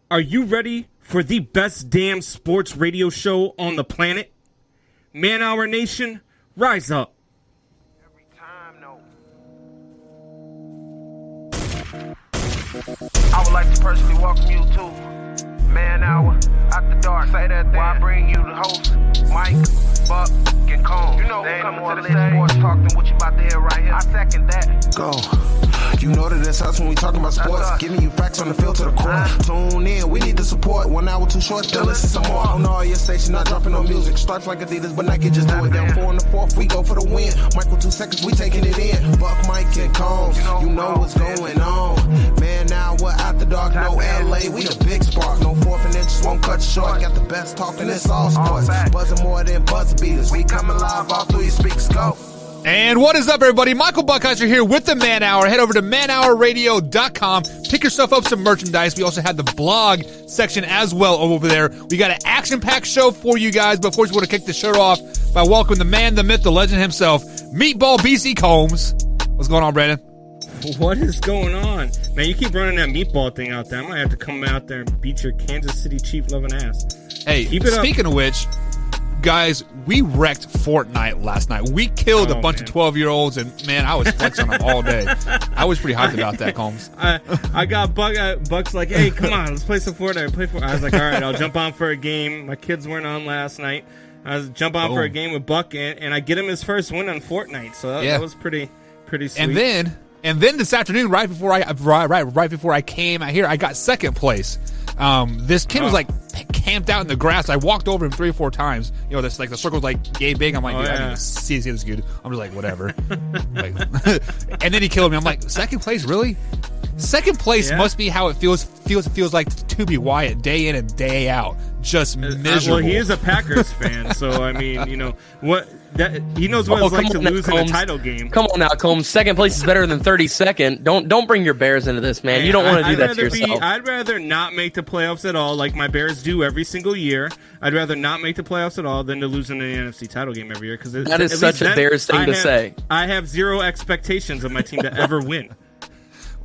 Are you ready for the best damn sports radio show on the planet? Man Hour Nation, rise up. Every time, no. I would like to personally welcome you to Man Hour After Dark. Say that then. While I bring you the host, Mike, Buck, and Cone. You know who coming to the stage. Sports talk than what you about to hear right here. I second that. Go. You know that it's us when we talking about sports. Giving you facts on the field to the court. Tune in, we need the support. 1 hour too short, still listen some more. On all your stations, not dropping no music. Starts like Adidas, but Nike just do it. Down 4 in the 4th, we go for the win. Michael 2 seconds, we taking it in. Buck, Mike, and Combs, you know what's going on. Man, now we're After Dark, no LA, we the big spark. No 4th and inches, won't cut short. Got the best talking, it's all sports. Buzzing more than buzzer beaters. We coming live all through your speakers, go. And what is up, everybody? Michael Buckheiser here with the Man Hour. Head over to manhourradio.com. Pick yourself up some merchandise. We also had the blog section as well over there. We got an action-packed show for you guys. But first, we want to kick the show off by welcoming the man, the myth, the legend himself, Meatball BC Combs. What's going on, Brandon? What is going on? Man, you keep running that meatball thing out there. I might have to come out there and beat your Kansas City Chief loving ass. Hey, speaking of which, guys, we wrecked Fortnite last night. We killed a bunch of 12-year-olds, and, man, I was flexing on them all day. I was pretty hyped about that, Combs. I got Buck's like, hey, come on, let's play some Fortnite. I was like, all right, I'll jump on for a game. My kids weren't on last night. I was jump on for a game with Buck, and I get him his first win on Fortnite. So that was pretty sweet. And then this afternoon, right before I came out here, I got second place. This kid was like camped out in the grass. I walked over him 3 or 4 times. You know, this like the circle's like yay big. I'm like, dude, I need to see this dude. I'm just like, whatever. And then he killed me. I'm like, second place, really? Second place must be how it feels like to be Wyatt day in and day out. Just miserable. Well, he is a Packers fan, so I mean, you know what? He knows what it's like to lose in a title game. Come on now, Combs. Second place is better than 32nd. Don't bring your Bears into this, man. You don't want to do that to yourself. I'd rather not make the playoffs at all, like my Bears do every single year. I'd rather not make the playoffs at all than to lose in the NFC title game every year. Because that is such a Bears thing to say. I have zero expectations of my team to ever win.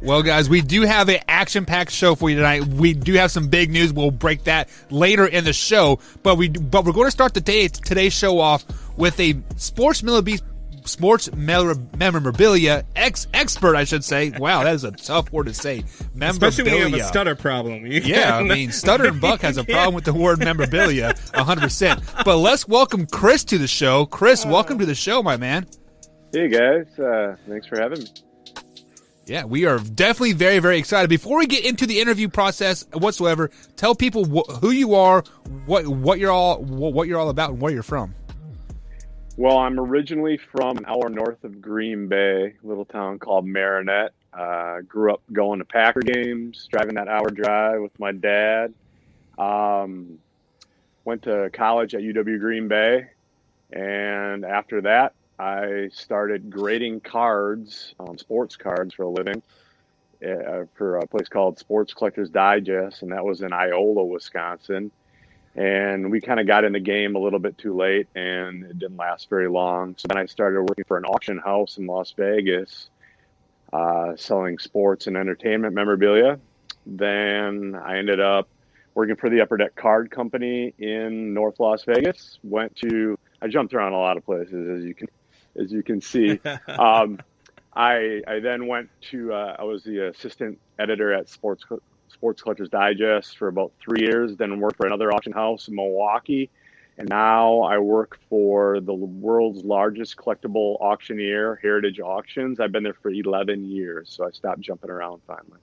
Well, guys, we do have an action-packed show for you tonight. We do have some big news. We'll break that later in the show. But we're going to start today's show off with a sports memorabilia expert, I should say. Wow, that is a tough word to say. Memorabilia. Especially when you have a stutter problem. Yeah, I mean, Stuttering Buck has a problem with the word memorabilia, 100%. But let's welcome Chris to the show. Chris, welcome to the show, my man. Hey, guys. Thanks for having me. Yeah, we are definitely very, very excited. Before we get into the interview process whatsoever, tell people who you are, what you're all about, and where you're from. Well, I'm originally from an hour north of Green Bay, a little town called Nerat. Grew up going to Packer games, driving that hour drive with my dad. Went to college at UW Green Bay, and after that, I started grading cards, sports cards for a living, for a place called Sports Collectors Digest, and that was in Iola, Wisconsin. And we kind of got in the game a little bit too late, and it didn't last very long. So then I started working for an auction house in Las Vegas, selling sports and entertainment memorabilia. Then I ended up working for the Upper Deck Card Company in North Las Vegas. I jumped around a lot of places, as you can see. I then went to, I was the assistant editor at Sports Collectors Digest for about 3 years, then worked for another auction house in Milwaukee. And now I work for the world's largest collectible auctioneer, Heritage Auctions. I've been there for 11 years, so I stopped jumping around finally.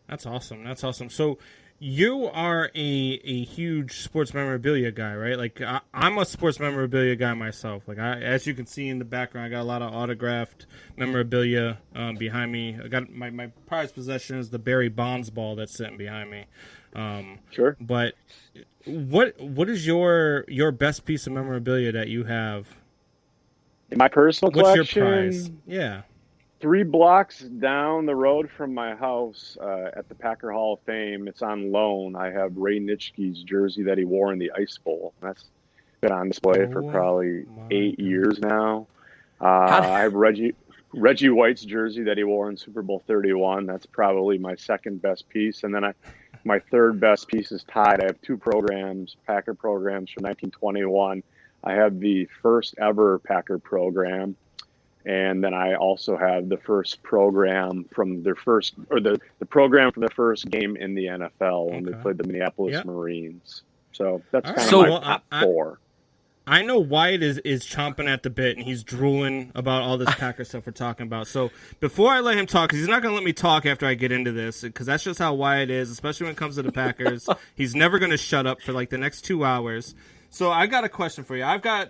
That's awesome. So you are a huge sports memorabilia guy, right? Like I'm a sports memorabilia guy myself. Like as you can see in the background, I got a lot of autographed memorabilia behind me. I got my prized possession is the Barry Bonds ball that's sitting behind me. Sure. But what is your best piece of memorabilia that you have? In my personal collection? What's your prize? Yeah. 3 blocks down the road from my house at the Packer Hall of Fame, it's on loan. I have Ray Nitschke's jersey that he wore in the Ice Bowl. That's been on display for probably 8 years now. I have Reggie White's jersey that he wore in Super Bowl 31. That's probably my second best piece. And then my third best piece is tied. I have two programs, Packer programs from 1921. I have the first ever Packer program, and then I also have the first program from their first, or the program from the first game in the NFL when they played the Minneapolis Marines. So that's kind of my top four. I know Wyatt is chomping at the bit, and he's drooling about all this Packer stuff we're talking about. So before I let him talk, because he's not going to let me talk after I get into this, because that's just how Wyatt is, especially when it comes to the Packers. He's never going to shut up for like the next 2 hours. So I got a question for you.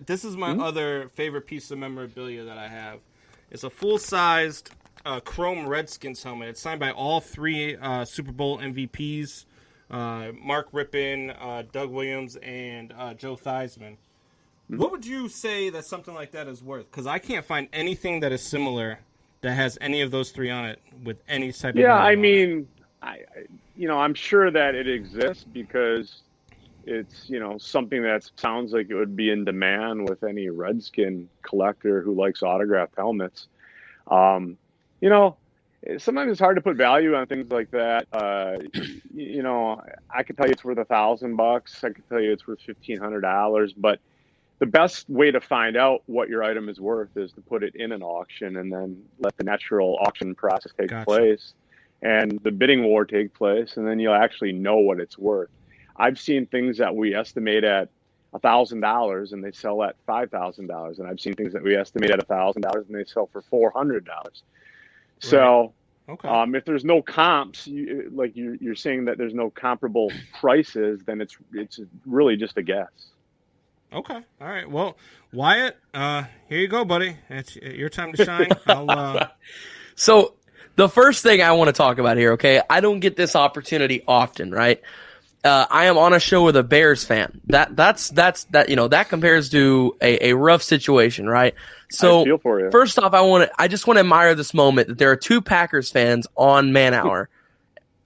This is my other favorite piece of memorabilia that I have. It's a full-sized chrome Redskins helmet. It's signed by all 3 Super Bowl MVPs, Mark Rippon, Doug Williams, and Joe Theismann. What would you say that something like that is worth? Because I can't find anything that is similar that has any of those 3 on it with any type of. Yeah, I mean, I'm sure that it exists because it's, something that sounds like it would be in demand with any Redskin collector who likes autographed helmets. Sometimes it's hard to put value on things like that. I could tell you it's worth $1,000. I could tell you it's worth $1,500, but the best way to find out what your item is worth is to put it in an auction and then let the natural auction process take place and the bidding war take place, and then you'll actually know what it's worth. I've seen things that we estimate at $1,000 and they sell at $5,000, and I've seen things that we estimate at $1,000 and they sell for $400. So, if there's no comps, you're saying that there's no comparable prices, then it's really just a guess. Okay. All right. Well, Wyatt, here you go, buddy. It's your time to shine. So the first thing I want to talk about here, okay? I don't get this opportunity often, right? I am on a show with a Bears fan. That compares to a rough situation, right? So I feel for you. First off, I just want to admire this moment that there are 2 Packers fans on Man Hour.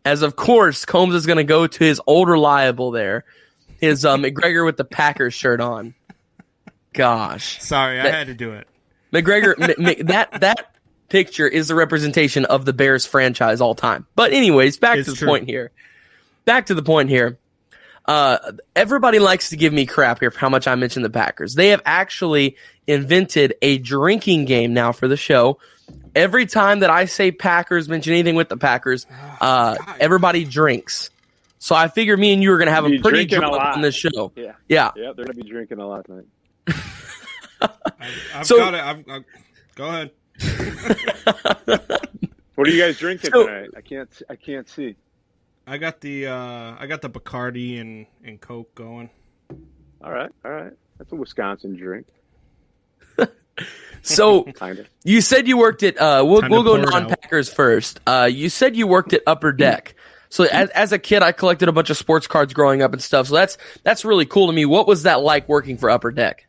As of course, Combs is going to go to his old reliable there. His McGregor with the Packers shirt on. Gosh. Sorry, I had to do it. McGregor, that picture is the representation of the Bears franchise all time. But anyways, back to the point here. Everybody likes to give me crap here for how much I mention the Packers. They have actually invented a drinking game now for the show. Every time that I say Packers, mention anything with the Packers, everybody drinks. So I figure me and you are going to have a pretty drunk on this show. Yeah. They're going to be drinking a lot tonight. Go ahead. What are you guys drinking tonight? I can't see. I got the Bacardi and Coke going. All right. That's a Wisconsin drink. So Kinda. You said you worked at we'll go non-Packers first. You said you worked at Upper Deck. So as a kid, I collected a bunch of sports cards growing up and stuff. So that's really cool to me. What was that like working for Upper Deck?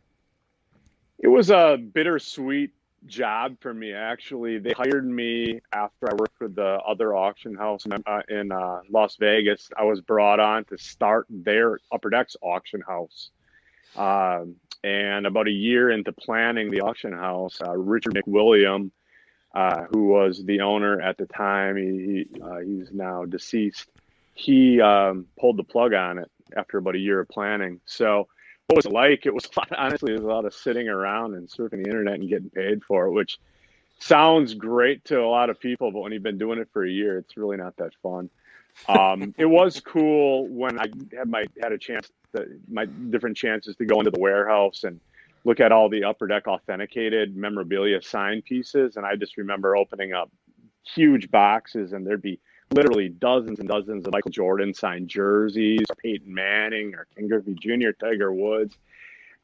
It was a bittersweet job for me, actually. They hired me after I worked for the other auction house in Las Vegas. I was brought on to start their Upper Deck's auction house. And about a year into planning the auction house, Richard McWilliam, who was the owner at the time, he's now deceased, he pulled the plug on it after about a year of planning. So what was it like? It was honestly, it was a lot of sitting around and surfing the internet and getting paid for it, which sounds great to a lot of people, but when you've been doing it for a year, it's really not that fun. It was cool when I had a chance, my different chances to go into the warehouse and look at all the Upper Deck authenticated memorabilia signed pieces. And I just remember opening up huge boxes and there'd be literally dozens and dozens of Michael Jordan signed jerseys, or Peyton Manning, or Ken Griffey Jr., Tiger Woods.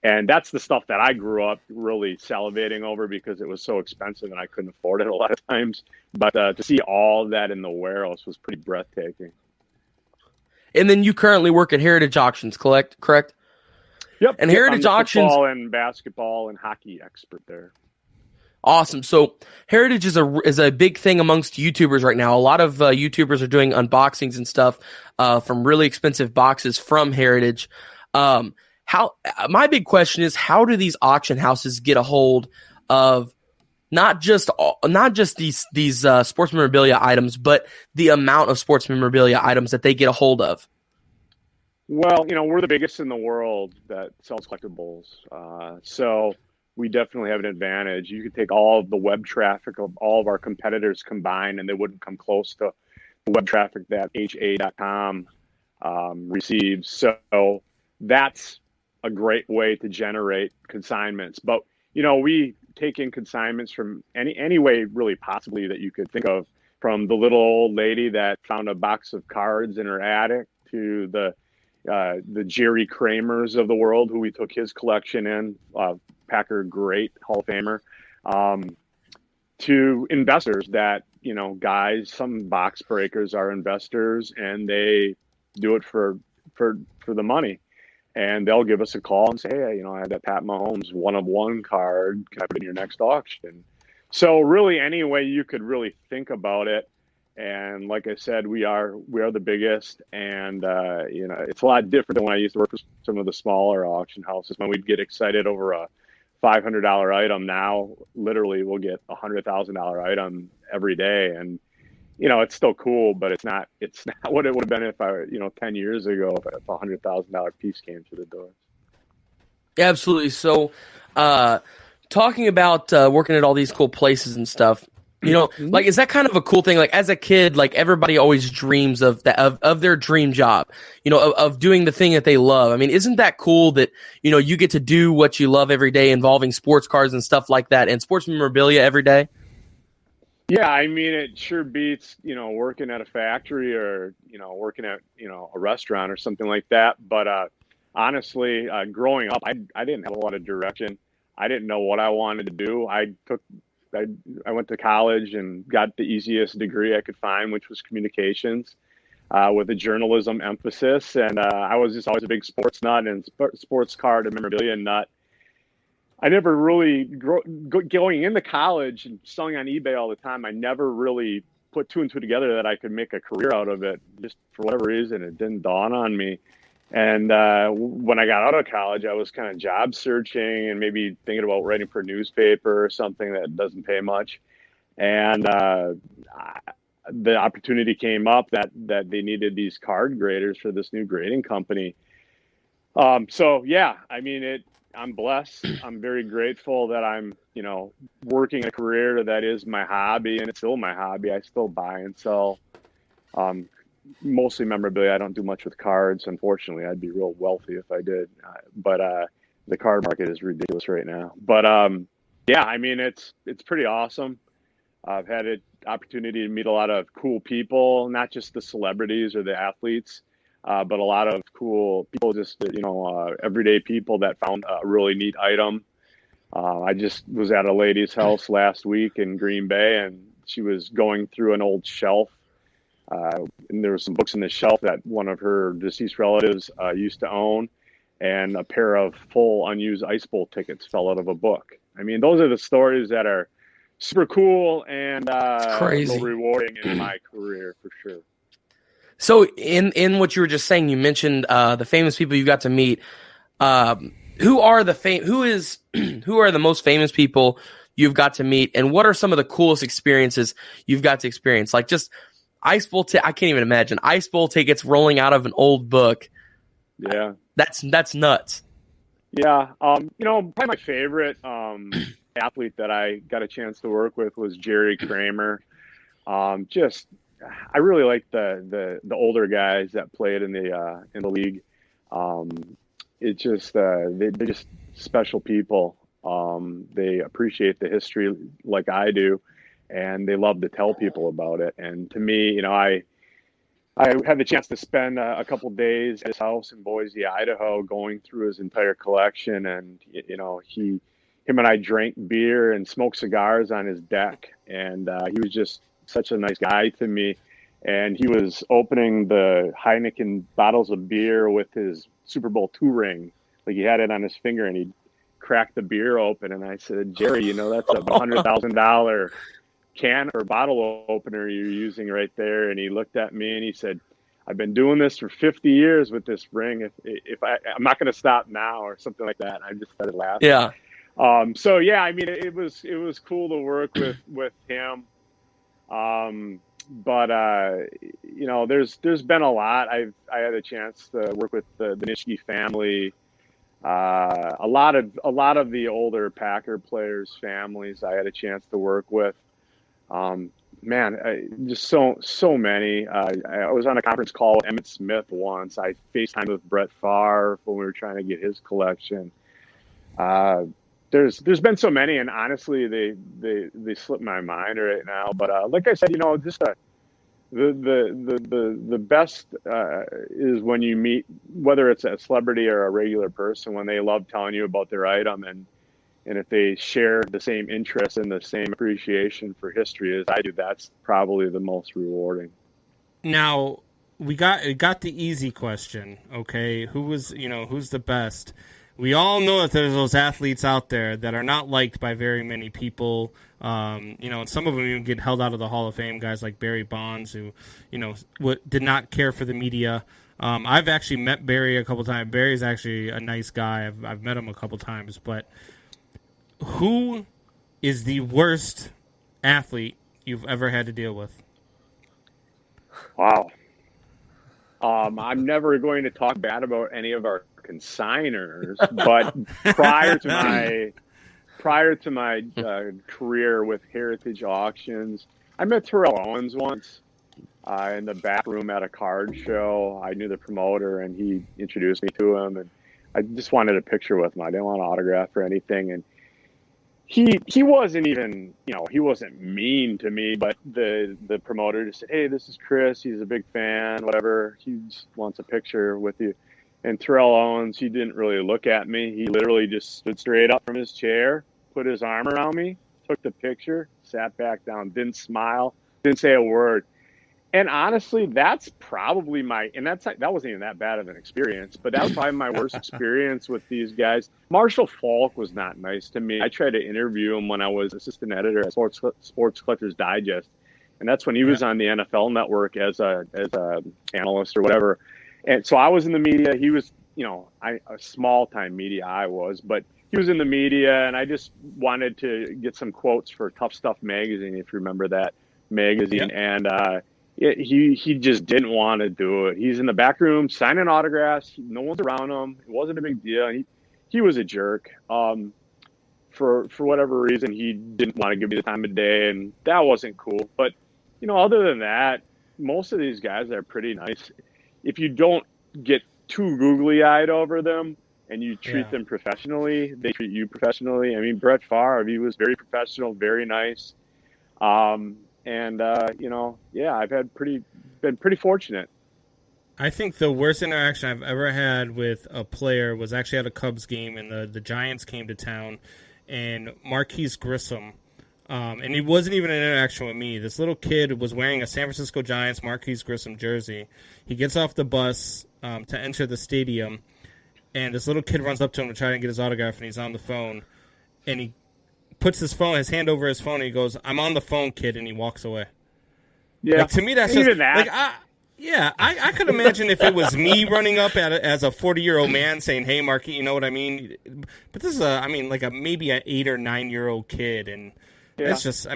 And that's the stuff that I grew up really salivating over because it was so expensive and I couldn't afford it a lot of times. But to see all that in the warehouse was pretty breathtaking. And then you currently work at Heritage Auctions, correct? Yep. And Heritage Auctions, football and basketball and hockey expert there. Awesome. So Heritage is a big thing amongst YouTubers right now. A lot of YouTubers are doing unboxings and stuff from really expensive boxes from Heritage. My big question is, how do these auction houses get a hold of not just these sports memorabilia items, but the amount of sports memorabilia items that they get a hold of? Well, we're the biggest in the world that sells collectibles. So we definitely have an advantage. You could take all of the web traffic of all of our competitors combined, and they wouldn't come close to the web traffic that HA.com receives. So that's a great way to generate consignments. But, we take in consignments from any way really possibly that you could think of, from the little old lady that found a box of cards in her attic to the Jerry Kramers of the world, who we took his collection in, Packer great Hall of Famer, to investors that, guys, some box breakers are investors and they do it for the money. And they'll give us a call and say, hey, I have that Pat Mahomes 1-of-1 card. Can I put it in your next auction? So really any way you could really think about it. And like I said, we are the biggest, and it's a lot different than when I used to work for some of the smaller auction houses. When we'd get excited over a $500 item, now literally we'll get a $100,000 item every day, and it's still cool, but it's not what it would have been if 10 years ago, if a $100,000 piece came through the door. Absolutely. So, talking about working at all these cool places and stuff. Like, is that kind of a cool thing? Like, as a kid, like, everybody always dreams of their dream job, of doing the thing that they love. I mean, isn't that cool that, you get to do what you love every day involving sports cars and stuff like that, and sports memorabilia every day? Yeah, I mean, it sure beats, working at a factory or, working at, a restaurant or something like that. But honestly, growing up, I didn't have a lot of direction. I didn't know what I wanted to do. I went to college and got the easiest degree I could find, which was communications, with a journalism emphasis. And I was just always a big sports nut and sports card and memorabilia nut. I never really, going into college and selling on eBay all the time, I never really put two and two together that I could make a career out of it. Just for whatever reason, it didn't dawn on me. And when I got out of college, I was kind of job searching and maybe thinking about writing for a newspaper or something that doesn't pay much. And the opportunity came up that they needed these card graders for this new grading company. So, yeah, I mean, I'm blessed. I'm very grateful that I'm, working a career that is my hobby, and it's still my hobby. I still buy and sell mostly memorabilia. I don't do much with cards. Unfortunately, I'd be real wealthy if I did. But the card market is ridiculous right now. But yeah, I mean, it's pretty awesome. I've had an opportunity to meet a lot of cool people, not just the celebrities or the athletes, but a lot of cool people, just, everyday people that found a really neat item. I just was at a lady's house last week in Green Bay, and she was going through an old shelf. And there were some books in the shelf that one of her deceased relatives used to own, and a pair of full unused Ice Bowl tickets fell out of a book. I mean, those are the stories that are super cool and real rewarding in my career, for sure. So in what you were just saying, you mentioned the famous people you got to meet. Who are the most famous people you've got to meet, and what are some of the coolest experiences you've got to experience? Like, just Ice Bowl I can't even imagine Ice Bowl tickets rolling out of an old book. Yeah, that's nuts. Yeah, probably my favorite athlete that I got a chance to work with was Jerry Kramer. I really like the older guys that played in the league. It's just they're just special people. They appreciate the history like I do, and they love to tell people about it. And to me, I had the chance to spend a couple days at his house in Boise, Idaho, going through his entire collection. And him and I drank beer and smoked cigars on his deck, and he was just such a nice guy to me. And he was opening the Heineken bottles of beer with his Super Bowl II ring. Like, he had it on his finger, and he cracked the beer open. And I said, Jerry, that's a $100,000 can or bottle opener you're using right there. And he looked at me and he said, I've been doing this for 50 years with this ring. If I'm not going to stop now, or something like that. And I just started laughing. Yeah. So yeah, I mean, it was cool to work with him. But there's been a lot. I had a chance to work with the Nitschke family. A lot of the older Packer players' families I had a chance to work with. Just so many. I was on a conference call with Emmitt Smith once. I FaceTimed with Brett Favre when we were trying to get his collection. There's been so many, and honestly, they slip my mind right now. But like I said, just the best is when you meet, whether it's a celebrity or a regular person, when they love telling you about their item, and if they share the same interest and the same appreciation for history as I do, that's probably the most rewarding. Now, we got the easy question, okay? Who's the best? We all know that there's those athletes out there that are not liked by very many people. And some of them even get held out of the Hall of Fame, guys like Barry Bonds, who, did not care for the media. I've actually met Barry a couple times. Barry's actually a nice guy. I've met him a couple times. But who is the worst athlete you've ever had to deal with? Wow. I'm never going to talk bad about any of our consigners, but prior to my career with Heritage Auctions, I met Terrell Owens once in the back room at a card show. I knew the promoter, and he introduced me to him, and I just wanted a picture with him. I didn't want an autograph or anything, and he wasn't even, he wasn't mean to me, but the promoter just said, "Hey, this is Chris. He's a big fan, whatever. He just wants a picture with you." And Terrell Owens, he didn't really look at me. He literally just stood straight up from his chair, put his arm around me, took the picture, sat back down, didn't smile, didn't say a word. And honestly, that's probably that wasn't even that bad of an experience, but that was probably my worst experience with these guys. Marshall Falk was not nice to me. I tried to interview him when I was assistant editor at Sports Collectors Digest, and that's when he was on the NFL Network as a analyst or whatever. And so I was in the media. He was, a small time media I was, but he was in the media, and I just wanted to get some quotes for Tough Stuff magazine, if you remember that magazine. Yeah. And he just didn't want to do it. He's in the back room signing autographs. No one's around him. It wasn't a big deal. He was a jerk. For whatever reason, he didn't want to give me the time of day, and that wasn't cool. But other than that, most of these guys are pretty nice. If you don't get too googly-eyed over them and you treat them professionally, they treat you professionally. I mean, Brett Favre, he was very professional, very nice. I've been pretty fortunate. I think the worst interaction I've ever had with a player was actually at a Cubs game, and the Giants came to town, and Marquise Grissom, and it wasn't even an interaction with me. This little kid was wearing a San Francisco Giants Marquise Grissom jersey. He gets off the bus to enter the stadium, and this little kid runs up to him to try to get his autograph, and he's on the phone, and he puts his hand over his phone, and he goes, "I'm on the phone, kid," and he walks away. Yeah, to me, that's just even that. I could imagine if it was me running up as a 40-year-old man saying, "Hey, Marky," you know what I mean? But this is maybe an 8 or 9-year-old kid, and it's just,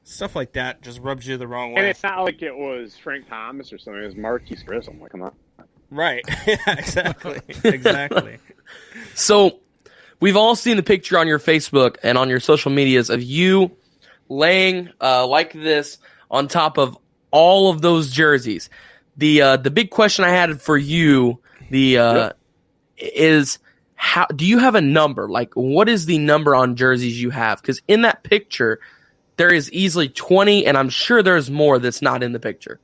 stuff like that just rubs you the wrong way. And it's not like it was Frank Thomas or something. It was Marquise Grissom. Like, come on. Right. Yeah, exactly. So we've all seen the picture on your Facebook and on your social medias of you laying like this on top of all of those jerseys. The big question I had for you is, how do you have a number? Like, what is the number on jerseys you have? Because in that picture, there is easily 20, and I'm sure there's more that's not in the picture.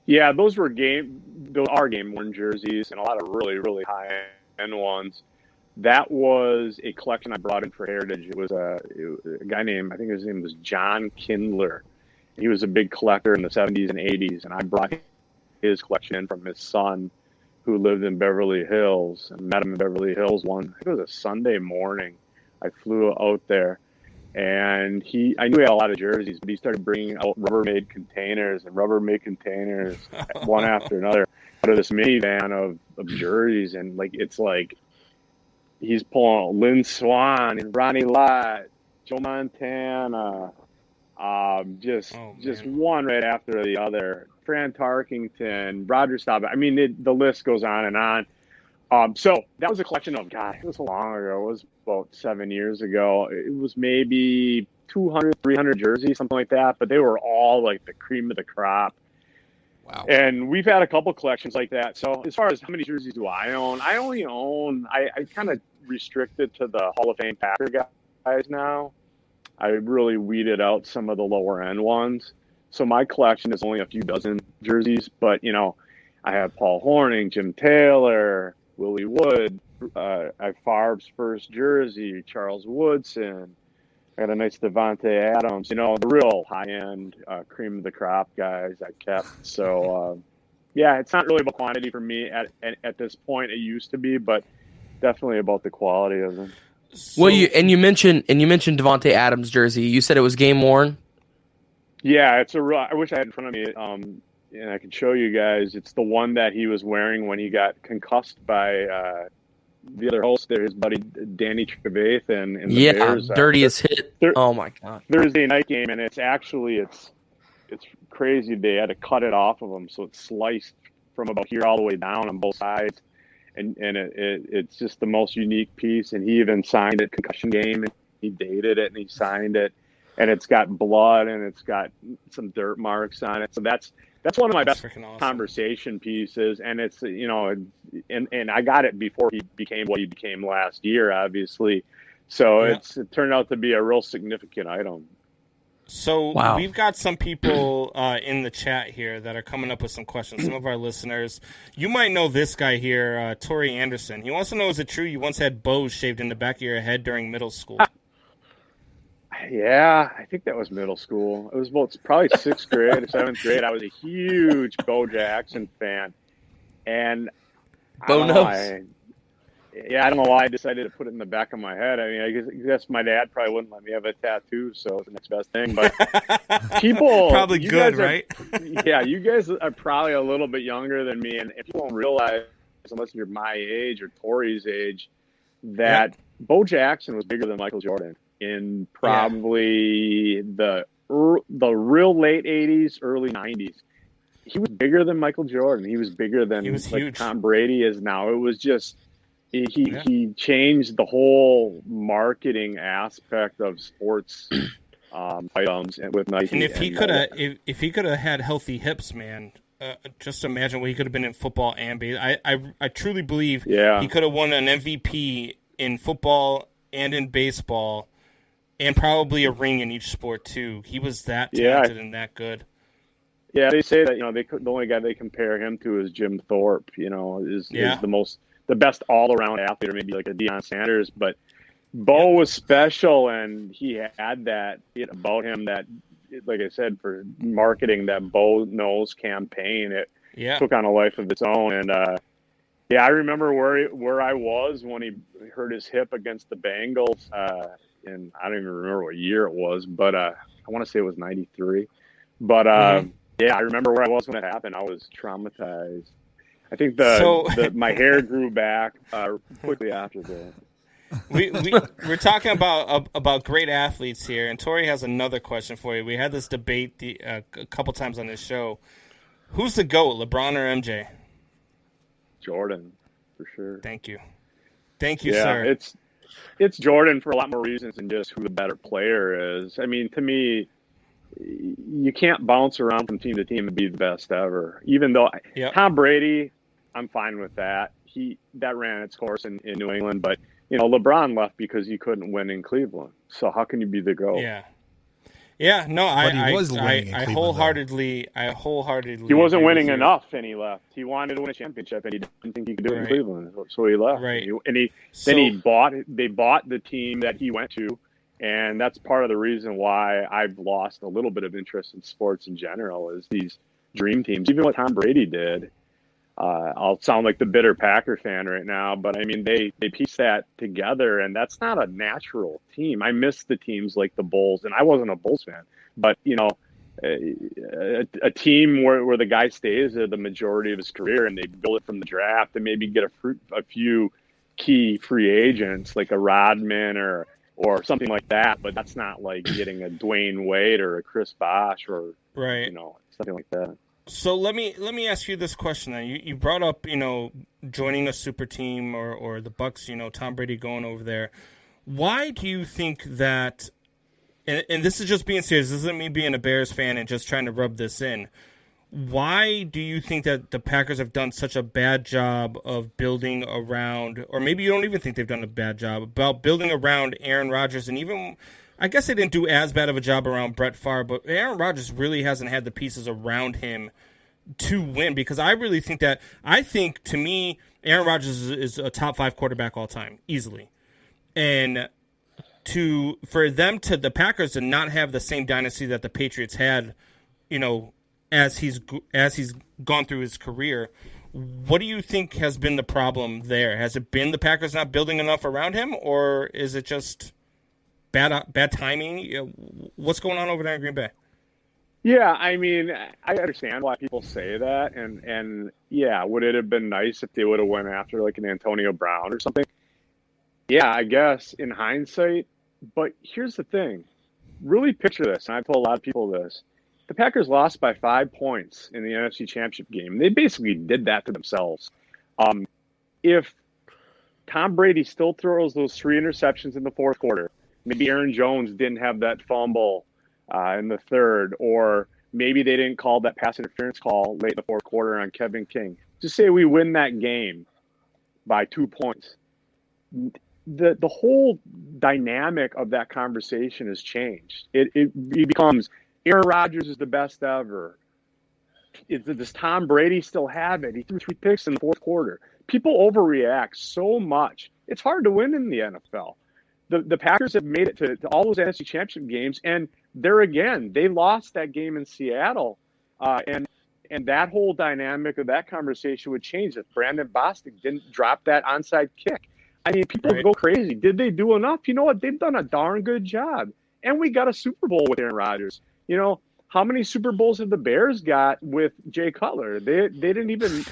Yeah, those are game-worn jerseys, and a lot of really, really high-end ones. That was a collection I brought in for Heritage. It was a guy named, I think his name was John Kindler. He was a big collector in the 70s and 80s, and I brought his collection in from his son, who lived in Beverly Hills, and met him in Beverly Hills I think it was a Sunday morning. I flew out there, and I knew he had a lot of jerseys, but he started bringing out Rubbermaid containers one after another out of this minivan of jerseys, and it's like he's pulling Lynn Swan and Ronnie Lott, Joe Montana, just one right after the other. Fran Tarkington, Roger Staubach. I mean, the list goes on and on. So that was a collection of, God, it was so long ago. It was about 7 years ago. It was maybe 200, 300 jerseys, something like that. But they were all like the cream of the crop. Wow. And we've had a couple collections like that. So as far as how many jerseys do I own, I only own, I kind of restricted to the Hall of Fame Packer guys now. I really weeded out some of the lower end ones. So my collection is only a few dozen jerseys, but I have Paul Hornung, Jim Taylor, Willie Wood. I have Favre's first jersey, Charles Woodson. I got a nice Devontae Adams. The real high end cream of the crop guys I kept. So it's not really about quantity for me at this point. It used to be, but definitely about the quality of them. Well, you mentioned Devontae Adams' jersey. You said it was game worn. Yeah, it's I wish I had it in front of me, and I could show you guys. It's the one that he was wearing when he got concussed by the other host there, his buddy Danny Trevathan, and the Bears. Dirtiest hit. Oh my God! Thursday night game, and it's crazy. They had to cut it off of him, so it's sliced from about here all the way down on both sides, and it's just the most unique piece. And he even signed it concussion game, and he dated it, and he signed it. And it's got blood and it's got some dirt marks on it. So that's one of my best conversation pieces. And it's, and I got it before he became what he became last year, obviously. So it turned out to be a real significant item. So we've got some people in the chat here that are coming up with some questions. Some of our listeners. You might know this guy here, Tori Anderson. He wants to know, is it true you once had bows shaved in the back of your head during middle school? Yeah, I think that was middle school. It was probably 6th grade or 7th grade. I was a huge Bo Jackson fan. And I don't know why I decided to put it in the back of my head. I mean, I guess my dad probably wouldn't let me have a tattoo, so it's the next best thing. But people... Probably good, right? Yeah, you guys are probably a little bit younger than me, and if you don't realize, unless you're my age or Tori's age, that Bo Jackson was bigger than Michael Jordan in probably the real late 80s, early 90s. He was bigger than Michael Jordan. He was bigger than Tom Brady is now. It was just he changed the whole marketing aspect of sports items and with Nike. And if he could have had healthy hips, man, just imagine what he could have been in football and baseball. I truly believe he could have won an MVP in football and in baseball. And probably a ring in each sport too. He was that talented and that good. Yeah, they say that the only guy they compare him to is Jim Thorpe. Is the best all around athlete, or maybe like a Deion Sanders. But Bo was special, and he had that about him that, like I said, for marketing, that Bo Knows campaign. It took on a life of its own, and I remember where I was when he hurt his hip against the Bengals. And I don't even remember what year it was, but I want to say it was 93. But I remember where I was when it happened. I was traumatized. I think my hair grew back quickly after that. We're talking about great athletes here, and Tori has another question for you. We had this debate a couple times on this show. Who's the GOAT, LeBron or MJ? Jordan, for sure. Thank you, sir. It's Jordan for a lot more reasons than just who the better player is. I mean, to me, you can't bounce around from team to team and be the best ever. Even though Tom Brady, I'm fine with that. That ran its course in New England, but LeBron left because he couldn't win in Cleveland. So how can you be the GOAT? Yeah, no, I wholeheartedly. He wasn't winning enough, and he left. He wanted to win a championship, and he didn't think he could do it in Cleveland, so he left. Right. They bought the team that he went to, and that's part of the reason why I've lost a little bit of interest in sports in general. Is these dream teams, even what Tom Brady did. I'll sound like the bitter Packer fan right now, but I mean they piece that together, and that's not a natural team. I miss the teams like the Bulls, and I wasn't a Bulls fan, but a team where the guy stays there the majority of his career, and they build it from the draft, and maybe get a few key free agents like a Rodman or something like that, but that's not like getting a Dwayne Wade or a Chris Bosh or right. Something like that. So let me ask you this question then. You brought up, joining a super team or the Bucks, Tom Brady going over there. Why do you think that, and this is just being serious, this isn't me being a Bears fan and just trying to rub this in. Why do you think that the Packers have done such a bad job of building around, or maybe you don't even think they've done a bad job, about building around Aaron Rodgers, and even, I guess they didn't do as bad of a job around Brett Favre, but Aaron Rodgers really hasn't had the pieces around him to win, because I really think to me, Aaron Rodgers is a top 5 quarterback all time, easily. And for the Packers to not have the same dynasty that the Patriots had, as he's gone through his career, what do you think has been the problem there? Has it been the Packers not building enough around him, or is it just bad timing? What's going on over there in Green Bay? Yeah, I mean, I understand why people say that, and yeah, would it have been nice if they would have went after like an Antonio Brown or something? Yeah, I guess in hindsight. But here's the thing: really picture this, and I've told a lot of people this. The Packers lost by 5 points in the NFC Championship game. They basically did that to themselves. If Tom Brady still throws those 3 interceptions in the fourth quarter, maybe Aaron Jones didn't have that fumble in the third, or maybe they didn't call that pass interference call late in the fourth quarter on Kevin King. Just say we win that game by 2 points. The whole dynamic of that conversation has changed. It becomes Aaron Rodgers is the best ever. Does Tom Brady still have it? He threw 3 picks in the fourth quarter. People overreact so much. It's hard to win in the NFL. The Packers have made it to all those NFC Championship games, and they lost that game in Seattle, and that whole dynamic of that conversation would change if Brandon Bostic didn't drop that onside kick. I mean, people go crazy. Did they do enough? You know what? They've done a darn good job, and we got a Super Bowl with Aaron Rodgers. How many Super Bowls have the Bears got with Jay Cutler? They didn't even,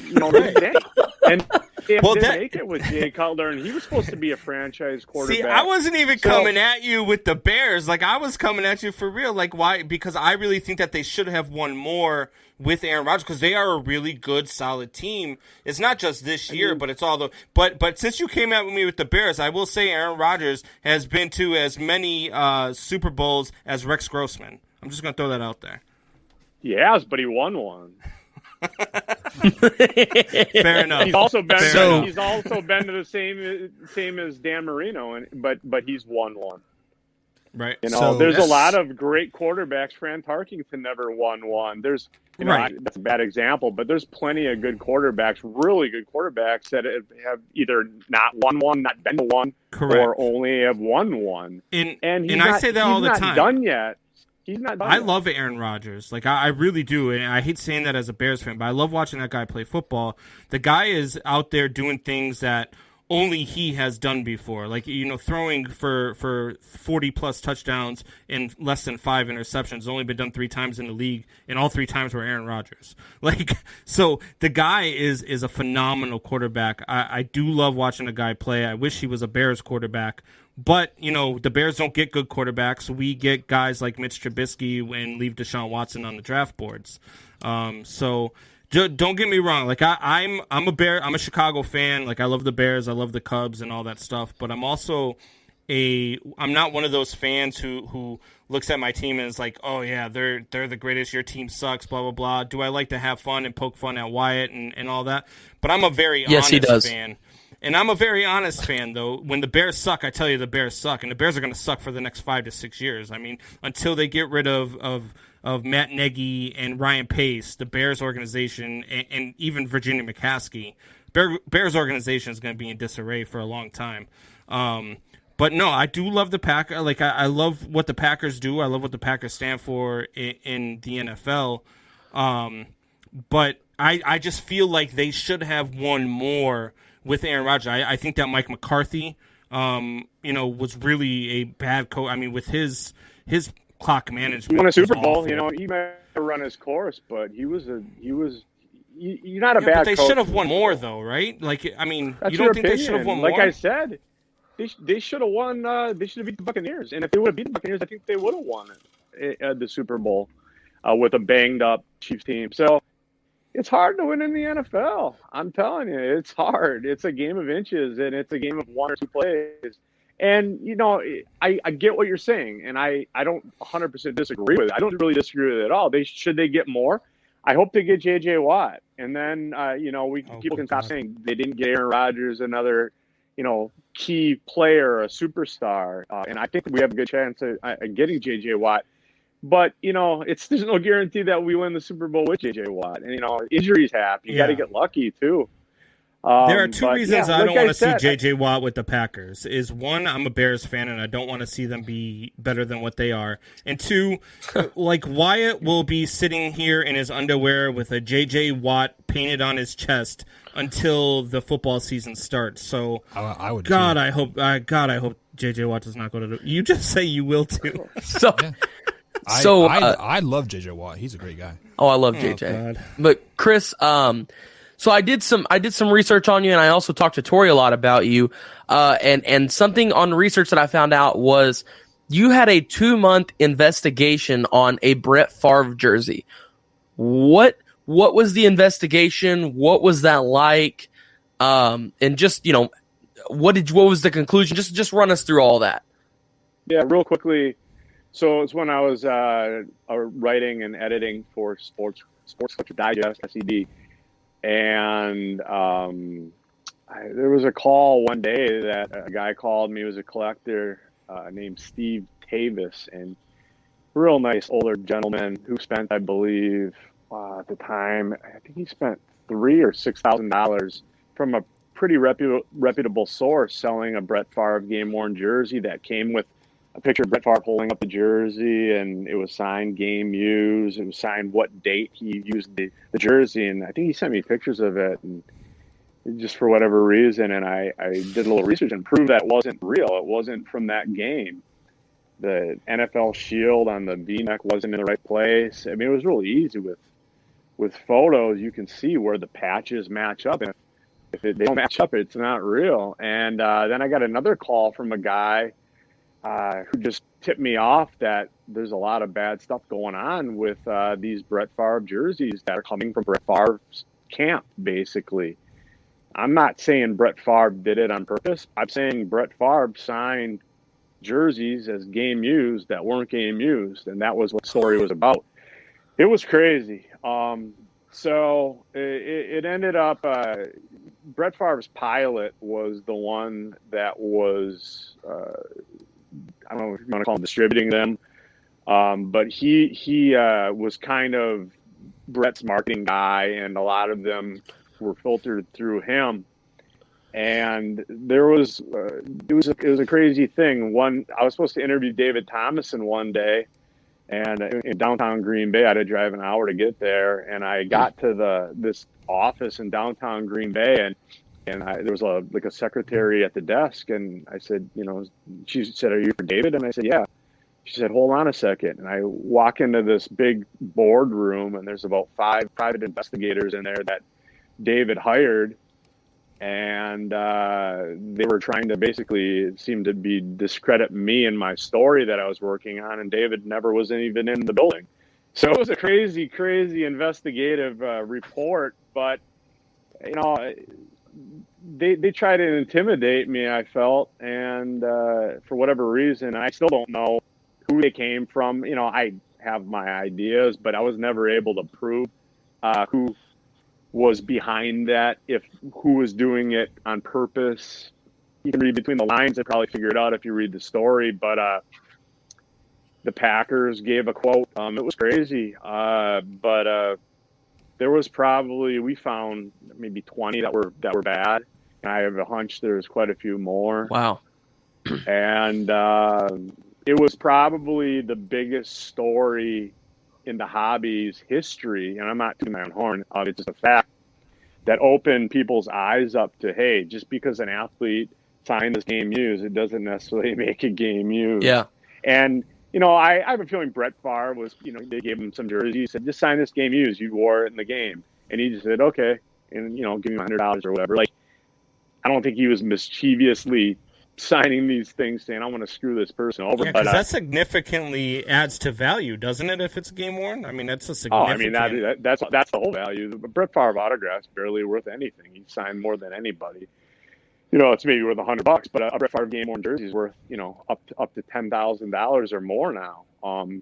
and they didn't make it with Jay Cutler, and he was supposed to be a franchise quarterback. See, I wasn't even coming at you with the Bears. Like, I was coming at you for real. Like, why? Because I really think that they should have won more with Aaron Rodgers, because they are a really good, solid team. It's not just this year, but it's all the. But since you came at me with the Bears, I will say Aaron Rodgers has been to as many Super Bowls as Rex Grossman. I'm just going to throw that out there. He has, but he won one. Fair enough. He's also been to the same as Dan Marino, but he's won one. Right. There's a lot of great quarterbacks. Fran Tarkington never won one. There's that's a bad example, but there's plenty of good quarterbacks, really good quarterbacks that have either not won one, not been to one, correct, or only have won one. And I say that all the time. He's not done yet. He's not done I yet. love Aaron Rodgers. Like, I really do. And I hate saying that as a Bears fan, but I love watching that guy play football. The guy is out there doing things that only he has done before. Like, throwing for 40-plus touchdowns and less than 5 interceptions. It's only been done 3 times in the league, and all 3 times were Aaron Rodgers. Like, so the guy is a phenomenal quarterback. I do love watching a guy play. I wish he was a Bears quarterback. But, the Bears don't get good quarterbacks. We get guys like Mitch Trubisky and leave Deshaun Watson on the draft boards. So don't get me wrong. Like, I'm a Chicago fan. Like, I love the Bears. I love the Cubs and all that stuff. But I'm also I'm not one of those fans who looks at my team and is like, oh, yeah, they're the greatest. Your team sucks, blah, blah, blah. Do I like to have fun and poke fun at Wyatt and all that? But I'm a very honest fan. And I'm a very honest fan, though. When the Bears suck, I tell you the Bears suck. And the Bears are going to suck for the next 5 to 6 years. I mean, until they get rid of Matt Nagy and Ryan Pace, the Bears organization, and even Virginia McCaskey, Bears organization is going to be in disarray for a long time. But no, I do love the Packers. Like, I love what the Packers do. I love what the Packers stand for in the NFL. But I just feel like they should have won more with Aaron Rodgers. I think that Mike McCarthy, was really a bad coach. I mean, with his clock management, he won a Super Bowl. He might have run his course, but he was you're not a bad but they coach. should have won more, though, right? Like, I mean, That's you your don't think opinion. they should have won like more? I said, they should have won. They should have beat the Buccaneers, and if they would have beat the Buccaneers, I think they would have won the Super Bowl with a banged up Chiefs team. So it's hard to win in the NFL. I'm telling you, it's hard. It's a game of inches, and it's a game of 1 or 2 plays. And, I get what you're saying, and I don't 100% disagree with it. I don't really disagree with it at all. Should they get more? I hope they get J.J. Watt. And then, people can stop saying they didn't get Aaron Rodgers, another, key player, a superstar. And I think we have a good chance of getting J.J. Watt. But, there's no guarantee that we win the Super Bowl with J.J. Watt. And, injuries happen. You got to get lucky, too. There are 2 reasons I don't want to see said, J.J. Watt with the Packers. Is 1, I'm a Bears fan, and I don't want to see them be better than what they are. And 2, like Wyatt will be sitting here in his underwear with a J.J. Watt painted on his chest until the football season starts. So, I would. God, too. I hope J.J. Watt does not go to. You just say you will too. I love J.J. Watt. He's a great guy. Oh, I love J.J. But Chris, so I did some research on you, and I also talked to Tori a lot about you. And something on research that I found out was you had a 2-month investigation on a Brett Favre jersey. What was the investigation? What was that like? And just what was the conclusion? Just run us through all that. Yeah, real quickly. So it's when I was writing and editing for Sports Culture Digest, SED. And there was a call one day that a guy called me. He was a collector named Steve Tavis, and real nice older gentleman who spent, I believe, at the time, I think he spent $3,000 or $6,000 from a pretty reputable source selling a Brett Favre game-worn jersey that came with a picture of Brett Favre holding up the jersey, and it was signed game used. It was signed what date he used the jersey, and I think he sent me pictures of it, and just for whatever reason, and I did a little research and proved that wasn't real. It wasn't from that game. The NFL shield on the V-neck wasn't in the right place. I mean, it was really easy with photos. You can see where the patches match up, and if they don't match up, it's not real. And then I got another call from a guy who just tipped me off that there's a lot of bad stuff going on with these Brett Favre jerseys that are coming from Brett Favre's camp, basically. I'm not saying Brett Favre did it on purpose. I'm saying Brett Favre signed jerseys as game used that weren't game used, and that was what the story was about. It was crazy. So it ended up Brett Favre's pilot was the one that was I don't know if you want to call him distributing them, but he was kind of Brett's marketing guy, and a lot of them were filtered through him. And there was it was a crazy thing. I was supposed to interview David Thomason one day, and in downtown Green Bay, I had to drive an hour to get there. And I got to this office in downtown Green Bay, and there was a secretary at the desk, and I said, she said, "Are you for David?" And I said, "Yeah." She said, "Hold on a second." And I walk into this big boardroom, and there's about 5 private investigators in there that David hired, and they were trying to basically, it seemed to be discredit me and my story that I was working on, and David never was even in the building. So it was a crazy, crazy investigative report, but they tried to intimidate me, I felt, and for whatever reason, I still don't know who they came from. I have my ideas, but I was never able to prove who was behind that, who was doing it on purpose. You can read between the lines and probably figure it out if you read the story, but the Packers gave a quote. It was crazy, but there was probably, we found maybe 20 that were bad, and I have a hunch there's quite a few more. Wow. And it was probably the biggest story in the hobby's history, and I'm not tooting my own horn, it's just a fact, that opened people's eyes up to, hey, just because an athlete signed this game used, it doesn't necessarily make a game used. Yeah. And, I have a feeling Brett Favre was, they gave him some jerseys, said, just sign this game used, you wore it in the game. And he just said, okay, and give me $100 or whatever. Like, I don't think he was mischievously signing these things saying, I want to screw this person over. Yeah, because that significantly adds to value, doesn't it, if it's game worn? I mean, that's a significant... that's the whole value. But Brett Favre autograph's barely worth anything. He signed more than anybody. It's maybe worth $100, but a Brett Favre game worn jersey is worth, up to $10,000 or more now.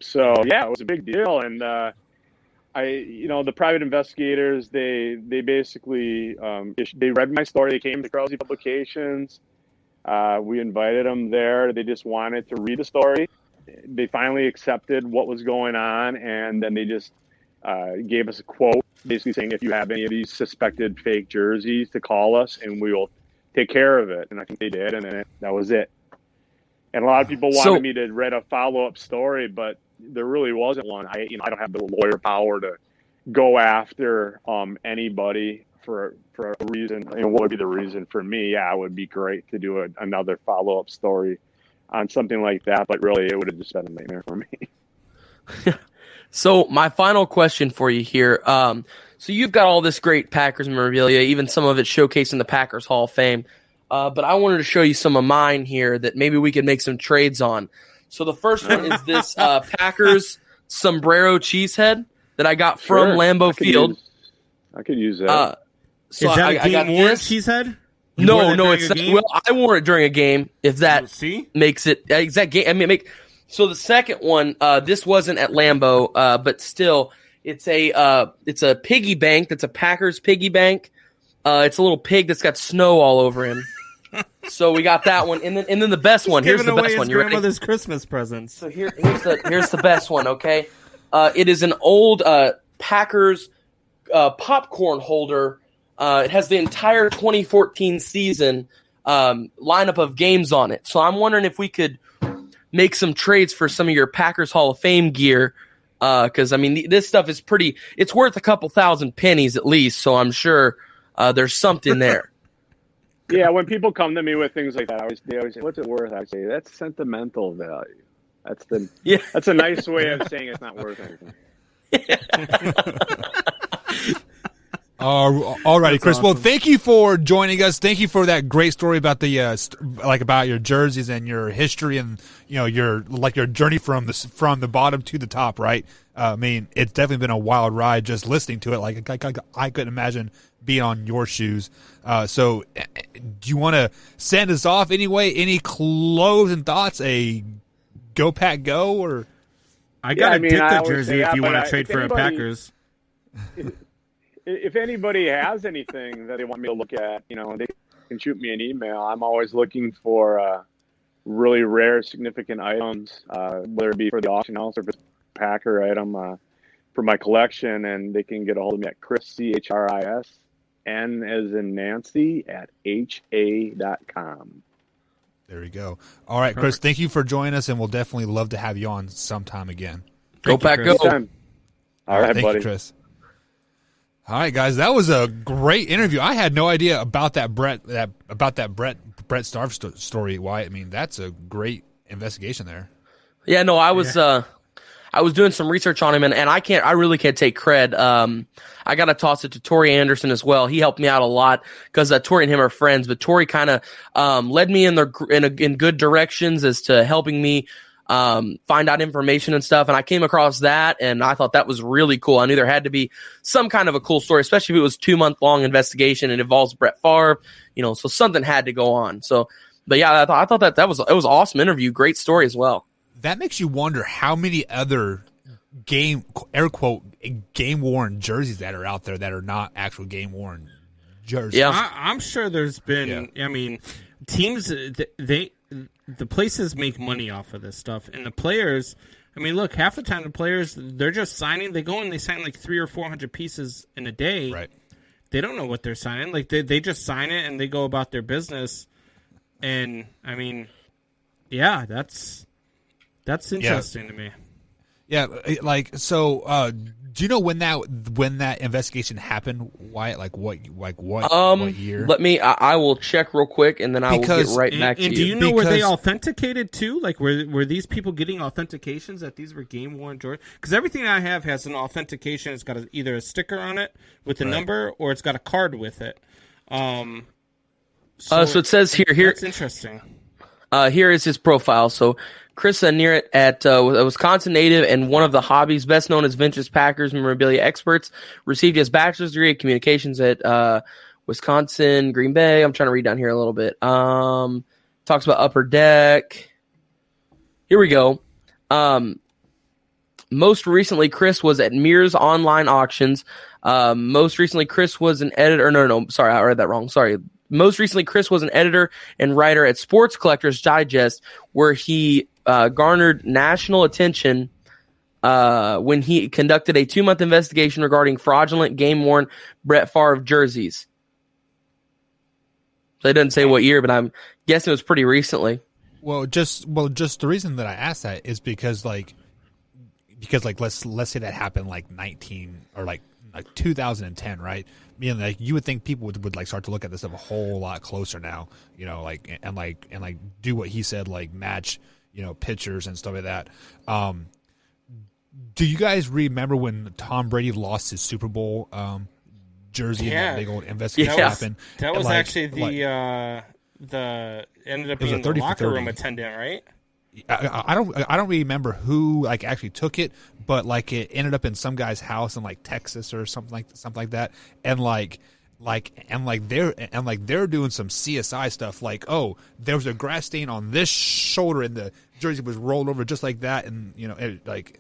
So yeah, it was a big deal. And, the private investigators, they basically, they read my story. They came to Krause Publications. We invited them there. They just wanted to read the story. They finally accepted what was going on. And then they just, gave us a quote basically saying, if you have any of these suspected fake jerseys, to call us and we will take care of it. And I think they did. And then that was it. And a lot of people wanted me to write a follow-up story, but there really wasn't one. I don't have the lawyer power to go after anybody for a reason. What would be the reason for me? Yeah, it would be great to do another follow-up story on something like that, but really it would have just been a nightmare for me. So my final question for you here. So you've got all this great Packers memorabilia, even some of it showcasing the Packers Hall of Fame. But I wanted to show you some of mine here that maybe we could make some trades on. So the first one is this Packers sombrero cheesehead that I got from Lambeau Field. I could use that. So is that I got game worn this cheesehead? No, it's not. Well, I wore it during a game. If that makes it exact game, I mean, so the second one, this wasn't at Lambeau, but still, it's a piggy bank. That's a Packers piggy bank. It's a little pig that's got snow all over him. So we got that one, and then the best one. Here's the best one. You ready? Grandmother's Christmas presents. So here's the best one. Okay, it is an old Packers popcorn holder. It has the entire 2014 season lineup of games on it. So I'm wondering if we could make some trades for some of your Packers Hall of Fame gear. Because I mean, this stuff is it's worth a couple thousand pennies at least. So I'm sure there's something there. Yeah, when people come to me with things like that, they always say, "What's it worth?" I say, "That's sentimental value." That's a nice way of saying it's not worth anything. All righty, Chris. Awesome. Well, thank you for joining us. Thank you for that great story about the about your jerseys and your history and your journey from the bottom to the top. Right? I mean, it's definitely been a wild ride just listening to it. Like I couldn't imagine being on your shoes. So, do you want to send us off anyway? Any closing thoughts? A go Pack go or? I got a Ditka jersey if you want to trade for a Packers. If anybody has anything that they want me to look at, they can shoot me an email. I'm always looking for really rare, significant items, whether it be for the auction house or if it's a Packer item for my collection, and they can get a hold of me at Chris, CHRIS, N as in Nancy, at HA.com. There we go. All right, Chris, thank you for joining us, and we'll definitely love to have you on sometime again. Go Pack, go. All right, thank buddy. You, Chris. All right, guys, that was a great interview. I had no idea about that Brett Starve story. Wyatt, I mean, that's a great investigation there. Yeah, no, I was doing some research on him, and I really can't take cred. I got to toss it to Tori Anderson as well. He helped me out a lot because Tori and him are friends, but Tori kind of led me in good directions as to helping me find out information and stuff. And I came across that, and I thought that was really cool. I knew there had to be some kind of a cool story, especially if it was 2-month-long investigation and involves Brett Favre, so something had to go on. So, but yeah, I thought it was an awesome interview. Great story as well. That makes you wonder how many other game worn jerseys that are out there that are not actual game worn jerseys. Yeah, I'm sure there's been. Yeah. I mean, teams the places make money off of this stuff, and the players. I mean, look, half the time the players they're just signing. They go and they sign like 300 or 400 pieces in a day. Right. They don't know what they're signing. Like they just sign it and they go about their business. And I mean, yeah, that's interesting to me. Yeah, like so. Do you know when that investigation happened? Why? Like what year? I will check real quick, and then I will get right back to you. And do you know where they authenticated too? Like were these people getting authentications that these were game worn Jordan? Because everything I have has an authentication. It's got either a sticker on it with the number, or it's got a card with it. So it says here. That's interesting. Here is his profile. So Chris Nerat at a Wisconsin native and one of the hobby's best known as vintage Packers memorabilia experts, received his bachelor's degree in communications at Wisconsin Green Bay. I'm trying to read down here a little bit. Talks about Upper Deck. Here we go. Most recently, Chris was at Mears Online Auctions. Most recently, Chris was an editor. No, sorry, I read that wrong. Sorry. Most recently, Chris was an editor and writer at Sports Collectors Digest, where he garnered national attention when he conducted a 2-month investigation regarding fraudulent game-worn Brett Favre jerseys. So it doesn't say what year, but I'm guessing it was pretty recently. Well, just the reason that I asked that is because let's say that happened like 2010, right? Like you would think people would like start to look at this stuff a whole lot closer now, and do what he said, like match, pictures and stuff like that. Do you guys remember when Tom Brady lost his Super Bowl jersey and that big old investigation happened? That was actually the ended up being the locker room attendant, right? I don't remember who like actually took it, but like it ended up in some guy's house in like Texas or something like that, and they're doing some CSI stuff. Like, oh, there was a grass stain on this shoulder, and the jersey was rolled over just like that, and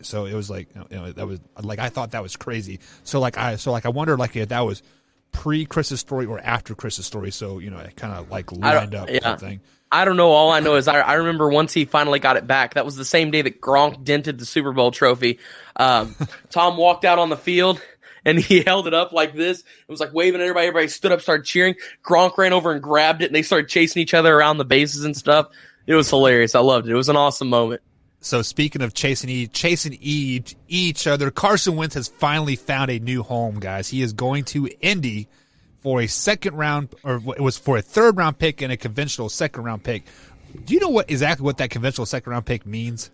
so it was like that was like I thought that was crazy. So I wonder like if that was pre Chris's story or after Chris's story. So it kind of like lined up something. I don't know. All I know is I remember once he finally got it back. That was the same day that Gronk dented the Super Bowl trophy. Tom walked out on the field, and he held it up like this. It was like waving at everybody. Everybody stood up, started cheering. Gronk ran over and grabbed it, and they started chasing each other around the bases and stuff. It was hilarious. I loved it. It was an awesome moment. So speaking of chasing each other, Carson Wentz has finally found a new home, guys. He is going to Indy for a second round, or it was for a third round pick and a conventional second round pick. Do you know exactly what that conventional second round pick means?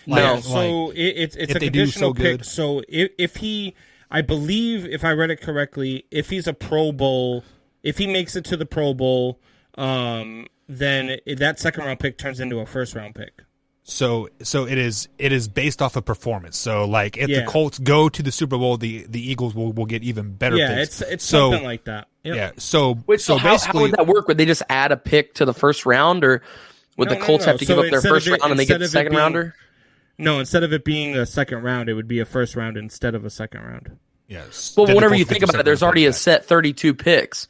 No. So it's a conditional pick. So if he, I believe, if I read it correctly, if he's a Pro Bowl, if he makes it to the Pro Bowl, then that second round pick turns into a first round pick. So it is based off of performance. So like if the Colts go to the Super Bowl, the Eagles will get even better picks. It's something like that. Yep. Yeah. So how would that work? Would they just add a pick to the first round, or would the Colts have to give up their first round and they get the second rounder? No, instead of it being a second round, it would be a first round instead of a second round. Yes. Well, whenever you think about it, there's already a set 32 picks.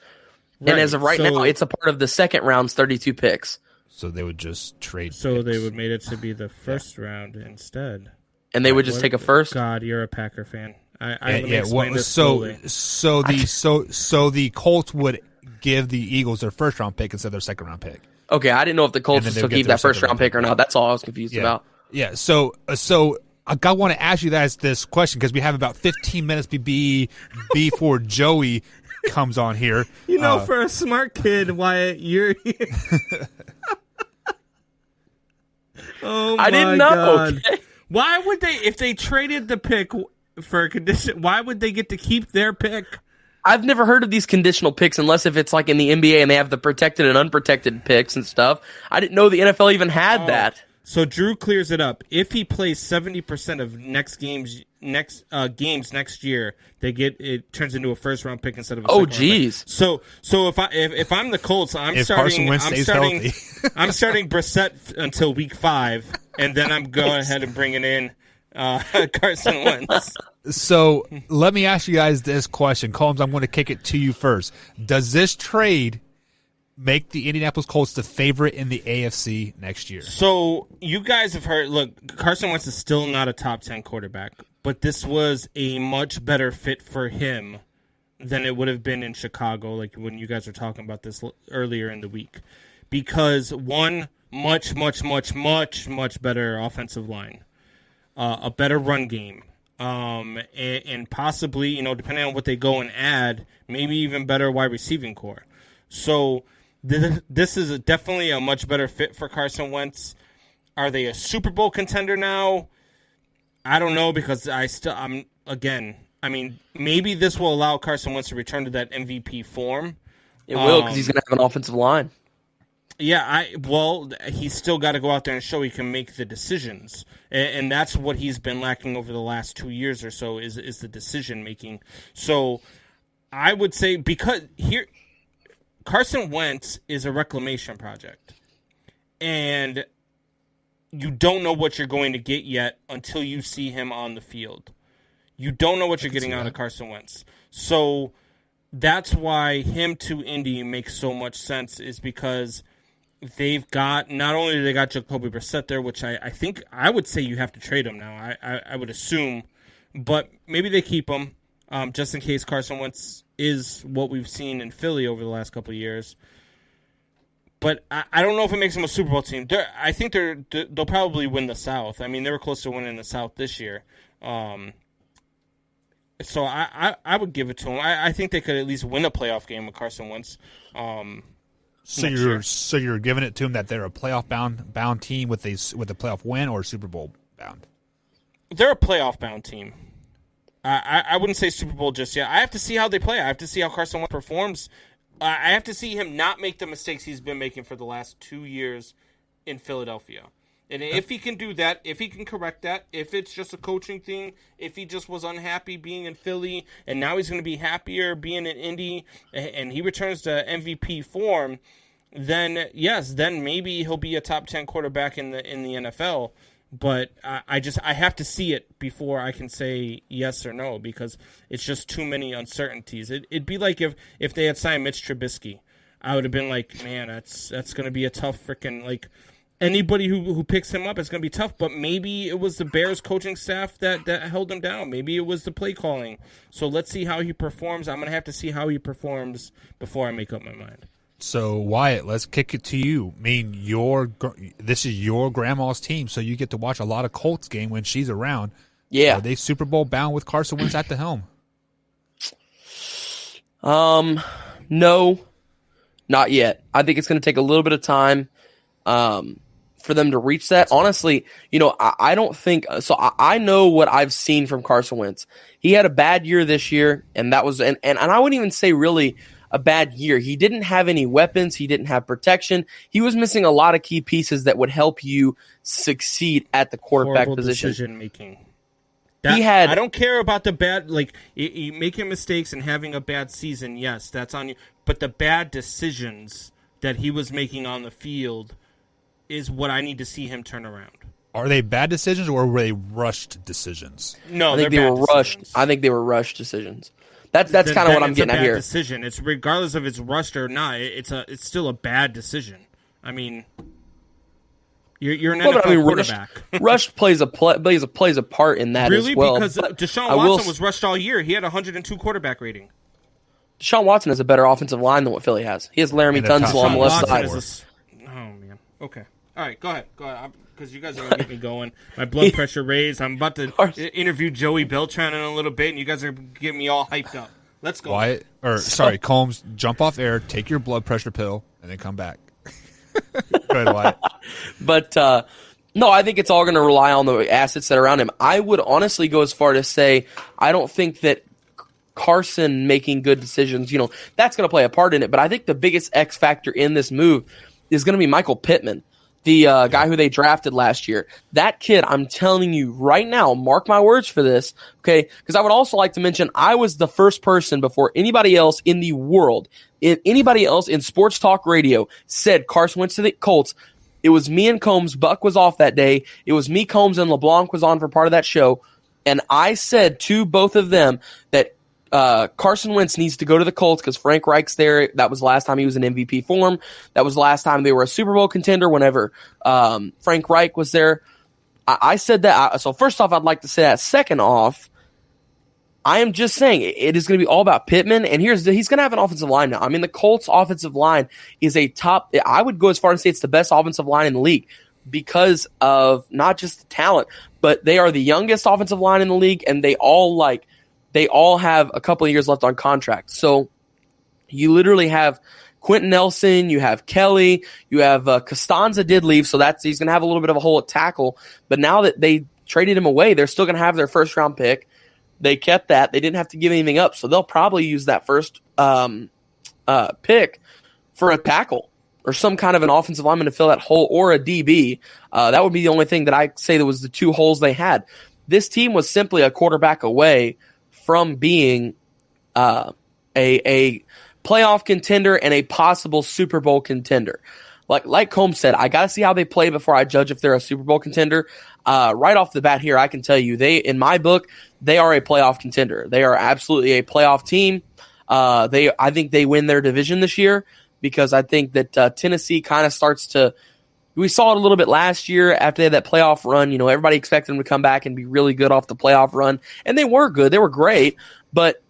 Right. And as of right now, it's a part of the second round's 32 picks. So they would just trade. So picks. They would made it to be the first round instead. And they would just take a first? God, you're a Packer fan. So the Colts would give the Eagles their first round pick instead of their second round pick. Okay, I didn't know if the Colts would still keep that first round pick or not. That's all I was confused about. Yeah. So I want to ask you guys this question because we have about 15 minutes before Joey comes on here. For a smart kid, Wyatt, you're oh my I didn't know. God. Okay. Why would they, if they traded the pick for a condition, why would they get to keep their pick? I've never heard of these conditional picks unless if it's like in the NBA and they have the protected and unprotected picks and stuff. I didn't know the NFL even had that. So Drew clears it up. If he plays 70% of games next year, it turns into a first round pick instead of a second round pick. So if I'm the Colts, I'm starting Brissett until week 5, and then I'm going ahead and bringing in Carson Wentz. So let me ask you guys this question, Combs. I'm going to kick it to you first. Does this trade make the Indianapolis Colts the favorite in the AFC next year? So you guys have heard, look, Carson Wentz is still not a top 10 quarterback, but this was a much better fit for him than it would have been in Chicago, like when you guys were talking about this earlier in the week. Because one, much better offensive line. a better run game, and possibly, depending on what they go and add, maybe even better wide receiving core. So this is definitely a much better fit for Carson Wentz. Are they a Super Bowl contender now? I don't know, because maybe this will allow Carson Wentz to return to that MVP form. It will, because he's going to have an offensive line. Yeah, he's still got to go out there and show he can make the decisions, and that's what he's been lacking over the last 2 years or so is the decision making. So I would say, because here Carson Wentz is a reclamation project, and you don't know what you're going to get yet until you see him on the field. You don't know what you're getting out of Carson Wentz. So that's why him to Indy makes so much sense, is because they've got, not only do they got Jacoby Brissett there, which I think I would say you have to trade him now. I would assume, but maybe they keep him just in case Carson Wentz is what we've seen in Philly over the last couple of years. But I don't know if it makes them a Super Bowl team. I think they'll probably win the South. I mean, they were close to winning the South this year. So I would give it to them. I think they could at least win a playoff game with Carson Wentz. So you're giving it to them that they're a playoff bound team with a playoff win, or Super Bowl bound? They're a playoff bound team. I wouldn't say Super Bowl just yet. I have to see how they play. I have to see how Carson Wentz performs. I have to see him not make the mistakes he's been making for the last 2 years in Philadelphia. And if he can do that, if he can correct that, if it's just a coaching thing, if he just was unhappy being in Philly and now he's going to be happier being in Indy and he returns to MVP form, then yes, then maybe he'll be a top 10 quarterback in the NFL. But I have to see it before I can say yes or no, because it's just too many uncertainties. It'd be like if they had signed Mitch Trubisky. I would have been like, man, that's going to be a tough freaking, like, anybody who picks him up is going to be tough. But maybe it was the Bears coaching staff that held him down. Maybe it was the play calling. So let's see how he performs. I'm going to have to see how he performs before I make up my mind. So, Wyatt, let's kick it to you. I mean, this is your grandma's team, so you get to watch a lot of Colts game when she's around. Yeah. Are they Super Bowl bound with Carson Wentz at the helm? No, not yet. I think it's going to take a little bit of time for them to reach that. Honestly, I don't think – so I know what I've seen from Carson Wentz. He had a bad year this year, and that was – and I wouldn't even say really – a bad year. He didn't have any weapons. He didn't have protection. He was missing a lot of key pieces that would help you succeed at the quarterback position. Decision making. I don't care about the bad, like making mistakes and having a bad season. Yes, that's on you. But the bad decisions that he was making on the field is what I need to see him turn around. Are they bad decisions or were they rushed deciits? No, I think they were rushed. I think they were rushed decisions. That's kind of what I'm getting at here. Decision. It's regardless if it's rushed or not. It's still a bad decision. I mean, you're an NFL quarterback. Rushed plays a part in that as well. Really? Because Deshaun Watson was rushed all year. He had 102 quarterback rating. Deshaun Watson has a better offensive line than what Philly has. He has Laramie Tunsil on the left side. Oh man. Okay. All right. Go ahead. Because you guys are going to get me going. My blood pressure raised. I'm about to interview Joey Beltran in a little bit, and you guys are getting me all hyped up. Let's go. Combs, jump off air, take your blood pressure pill, and then come back. Go ahead, Wyatt. But, no, I think it's all going to rely on the assets that are around him. I would honestly go as far to say I don't think that Carson making good decisions, that's going to play a part in it. But I think the biggest X factor in this move is going to be Michael Pittman, the guy who they drafted last year. That kid, I'm telling you right now, mark my words for this, okay? Because I would also like to mention I was the first person before anybody else in the world, anybody else in sports talk radio said Carson went to the Colts. It was me and Combs. Buck was off that day. It was me, Combs, and LeBlanc was on for part of that show. And I said to both of them that Carson Wentz needs to go to the Colts because Frank Reich's there. That was the last time he was in MVP form. That was the last time they were a Super Bowl contender whenever Frank Reich was there. I said that. So first off, I'd like to say that. Second off, I am just saying it is going to be all about Pittman. And he's going to have an offensive line now. I mean, the Colts offensive line is a top. I would go as far as say it's the best offensive line in the league because of not just the talent, but they are the youngest offensive line in the league, and they all have a couple of years left on contract. So you literally have Quentin Nelson, you have Kelly, you have Costanza did leave, so he's going to have a little bit of a hole at tackle. But now that they traded him away, they're still going to have their first round pick. They kept that. They didn't have to give anything up, so they'll probably use that first pick for a tackle or some kind of an offensive lineman to fill that hole, or a DB. That would be the only thing that I say that was the two holes they had. This team was simply a quarterback away from being a playoff contender and a possible Super Bowl contender. Like Combs said, I got to see how they play before I judge if they're a Super Bowl contender. Right off the bat here, I can tell you, in my book, they are a playoff contender. They are absolutely a playoff team. I think they win their division this year, because I think that Tennessee kind of starts to. We saw it a little bit last year after they had that playoff run. You know, everybody expected them to come back and be really good off the playoff run, and they were good. They were great, but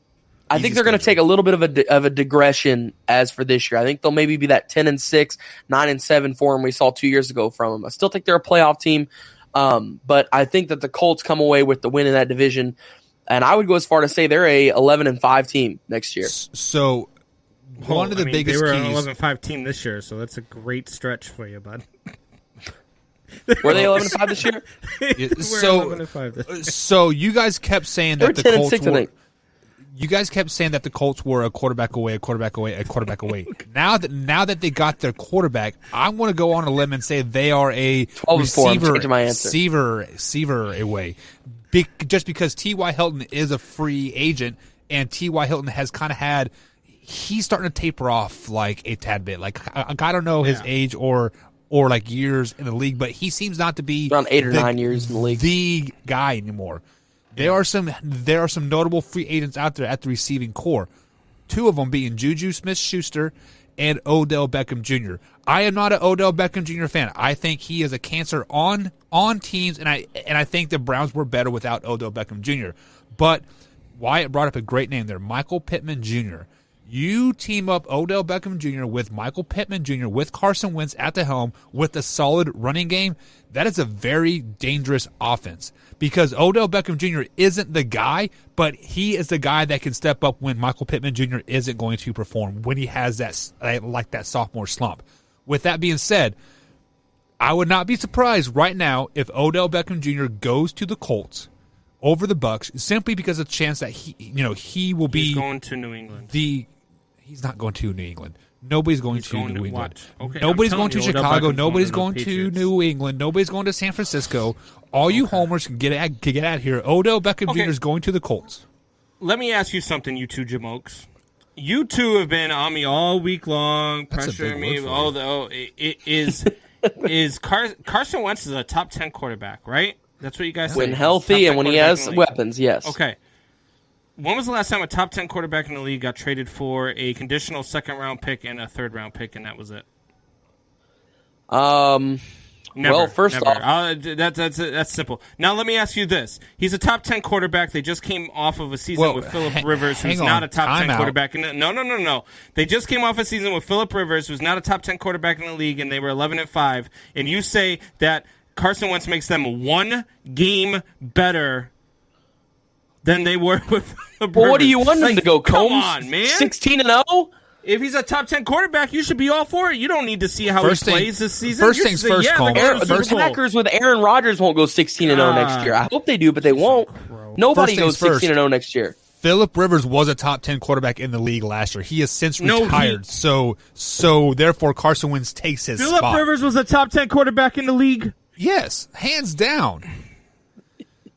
I think they're going to take a little bit of a digression as for this year. I think they'll maybe be that 10-6, 9-7 form we saw 2 years ago from them. I still think they're a playoff team, but I think that the Colts come away with the win in that division, and I would go as far to say they're a 11-5 team next year. So one of the biggest they were keys. an 11-5 team this year, so that's a great stretch for you, bud. Were they 11-5 this year? So you guys kept saying that the Colts 10-6, I think. You guys kept saying that the Colts were a quarterback away. Now that they got their quarterback, I want to go on a limb and say they are a receiver away. Just because T.Y. Hilton is a free agent, and T.Y. Hilton has kind of he's starting to taper off like a tad bit. Like I don't know his age or like years in the league, but he seems not to be around 8 or 9 years in the league, the guy anymore. There are some notable free agents out there at the receiving core. Two of them being Juju Smith-Schuster and Odell Beckham Jr. I am not an Odell Beckham Jr. fan. I think he is a cancer on teams, and I think the Browns were better without Odell Beckham Jr. But Wyatt brought up a great name there, Michael Pittman Jr. You team up Odell Beckham Jr. with Michael Pittman Jr., with Carson Wentz at the helm, with a solid running game. That is a very dangerous offense, because Odell Beckham Jr. isn't the guy, but he is the guy that can step up when Michael Pittman Jr. isn't going to perform, when he has that sophomore slump. With that being said, I would not be surprised right now if Odell Beckham Jr. goes to the Colts over the Bucks, simply because of the chance that he will be going to New England. He's not going to New England. Nobody's going to New England. Okay, nobody's going to Chicago. Nobody's going to New England. Nobody's going to San Francisco. All you homers can get out here. Odell Beckham Jr. is going to the Colts. Let me ask you something, you two jamokes. You two have been on me all week long, pressuring me. Carson Wentz is a top 10 quarterback, right? That's what you guys say. When healthy and when he has weapons, yes. Okay. When was the last time a top 10 quarterback in the league got traded for a conditional second-round pick and a third-round pick, and that was it? Never, first never. off, that's simple. Now let me ask you this: he's a top 10 quarterback. They just came off of a season with Phillip Rivers, who's not a top 10 quarterback. No. They just came off a season with Phillip Rivers, who's not a top 10 quarterback in the league, and they were 11-5. And you say that Carson Wentz makes them one game better than they were with Phillip Rivers. What do you want them to go, Combs? Come on, man. 16-0? If he's a top 10 quarterback, you should be all for it. You don't need to see how he plays this season. First things first, Combs. The Packers with Aaron Rodgers won't go 16-0 next year. I hope they do, but they won't. Nobody goes 16-0 next year. Phillip Rivers was a top 10 quarterback in the league last year. He has since retired, so therefore Carson Wentz takes his spot. Phillip Rivers was a top 10 quarterback in the league? Yes, hands down.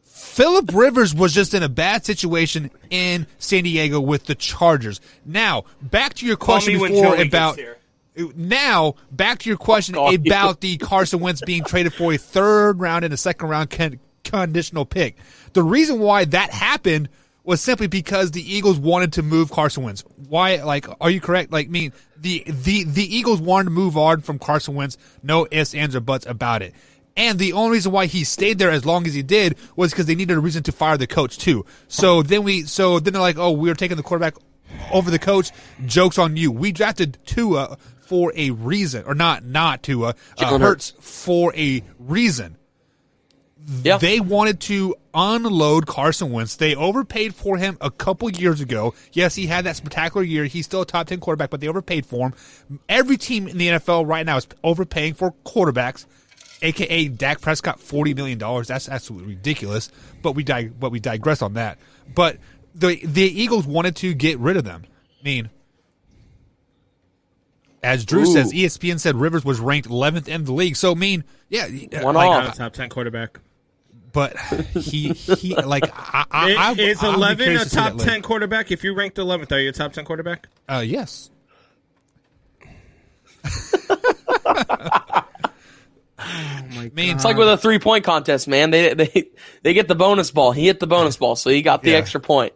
Phillip Rivers was just in a bad situation in San Diego with the Chargers. Now, back to your question before about the Carson Wentz being traded for a third round and a second round conditional pick. The reason why that happened was simply because the Eagles wanted to move Carson Wentz. Why? Like, are you correct? Like, the Eagles wanted to move on from Carson Wentz. No ifs, ands, or buts about it. And the only reason why he stayed there as long as he did was because they needed a reason to fire the coach too. So then they're like, oh, we're taking the quarterback over the coach. Joke's on you. We drafted Tua for a reason, or not Tua, Hurts for a reason. They wanted to unload Carson Wentz. They overpaid for him a couple years ago. Yes, he had that spectacular year. He's still a top 10 quarterback, but they overpaid for him. Every team in the NFL right now is overpaying for quarterbacks, a.k.a. Dak Prescott, $40 million. That's absolutely ridiculous, but we digress on that. But the Eagles wanted to get rid of them. I mean, as Drew says, ESPN said Rivers was ranked 11th in the league. So, I mean, yeah. Not a top 10 quarterback. But he like is 11 a top 10 quarterback? If you ranked 11th, are you a top 10 quarterback? Yes. Oh my God. It's like with a 3-point contest, man. They get the bonus ball. He hit the bonus ball, so he got the extra point.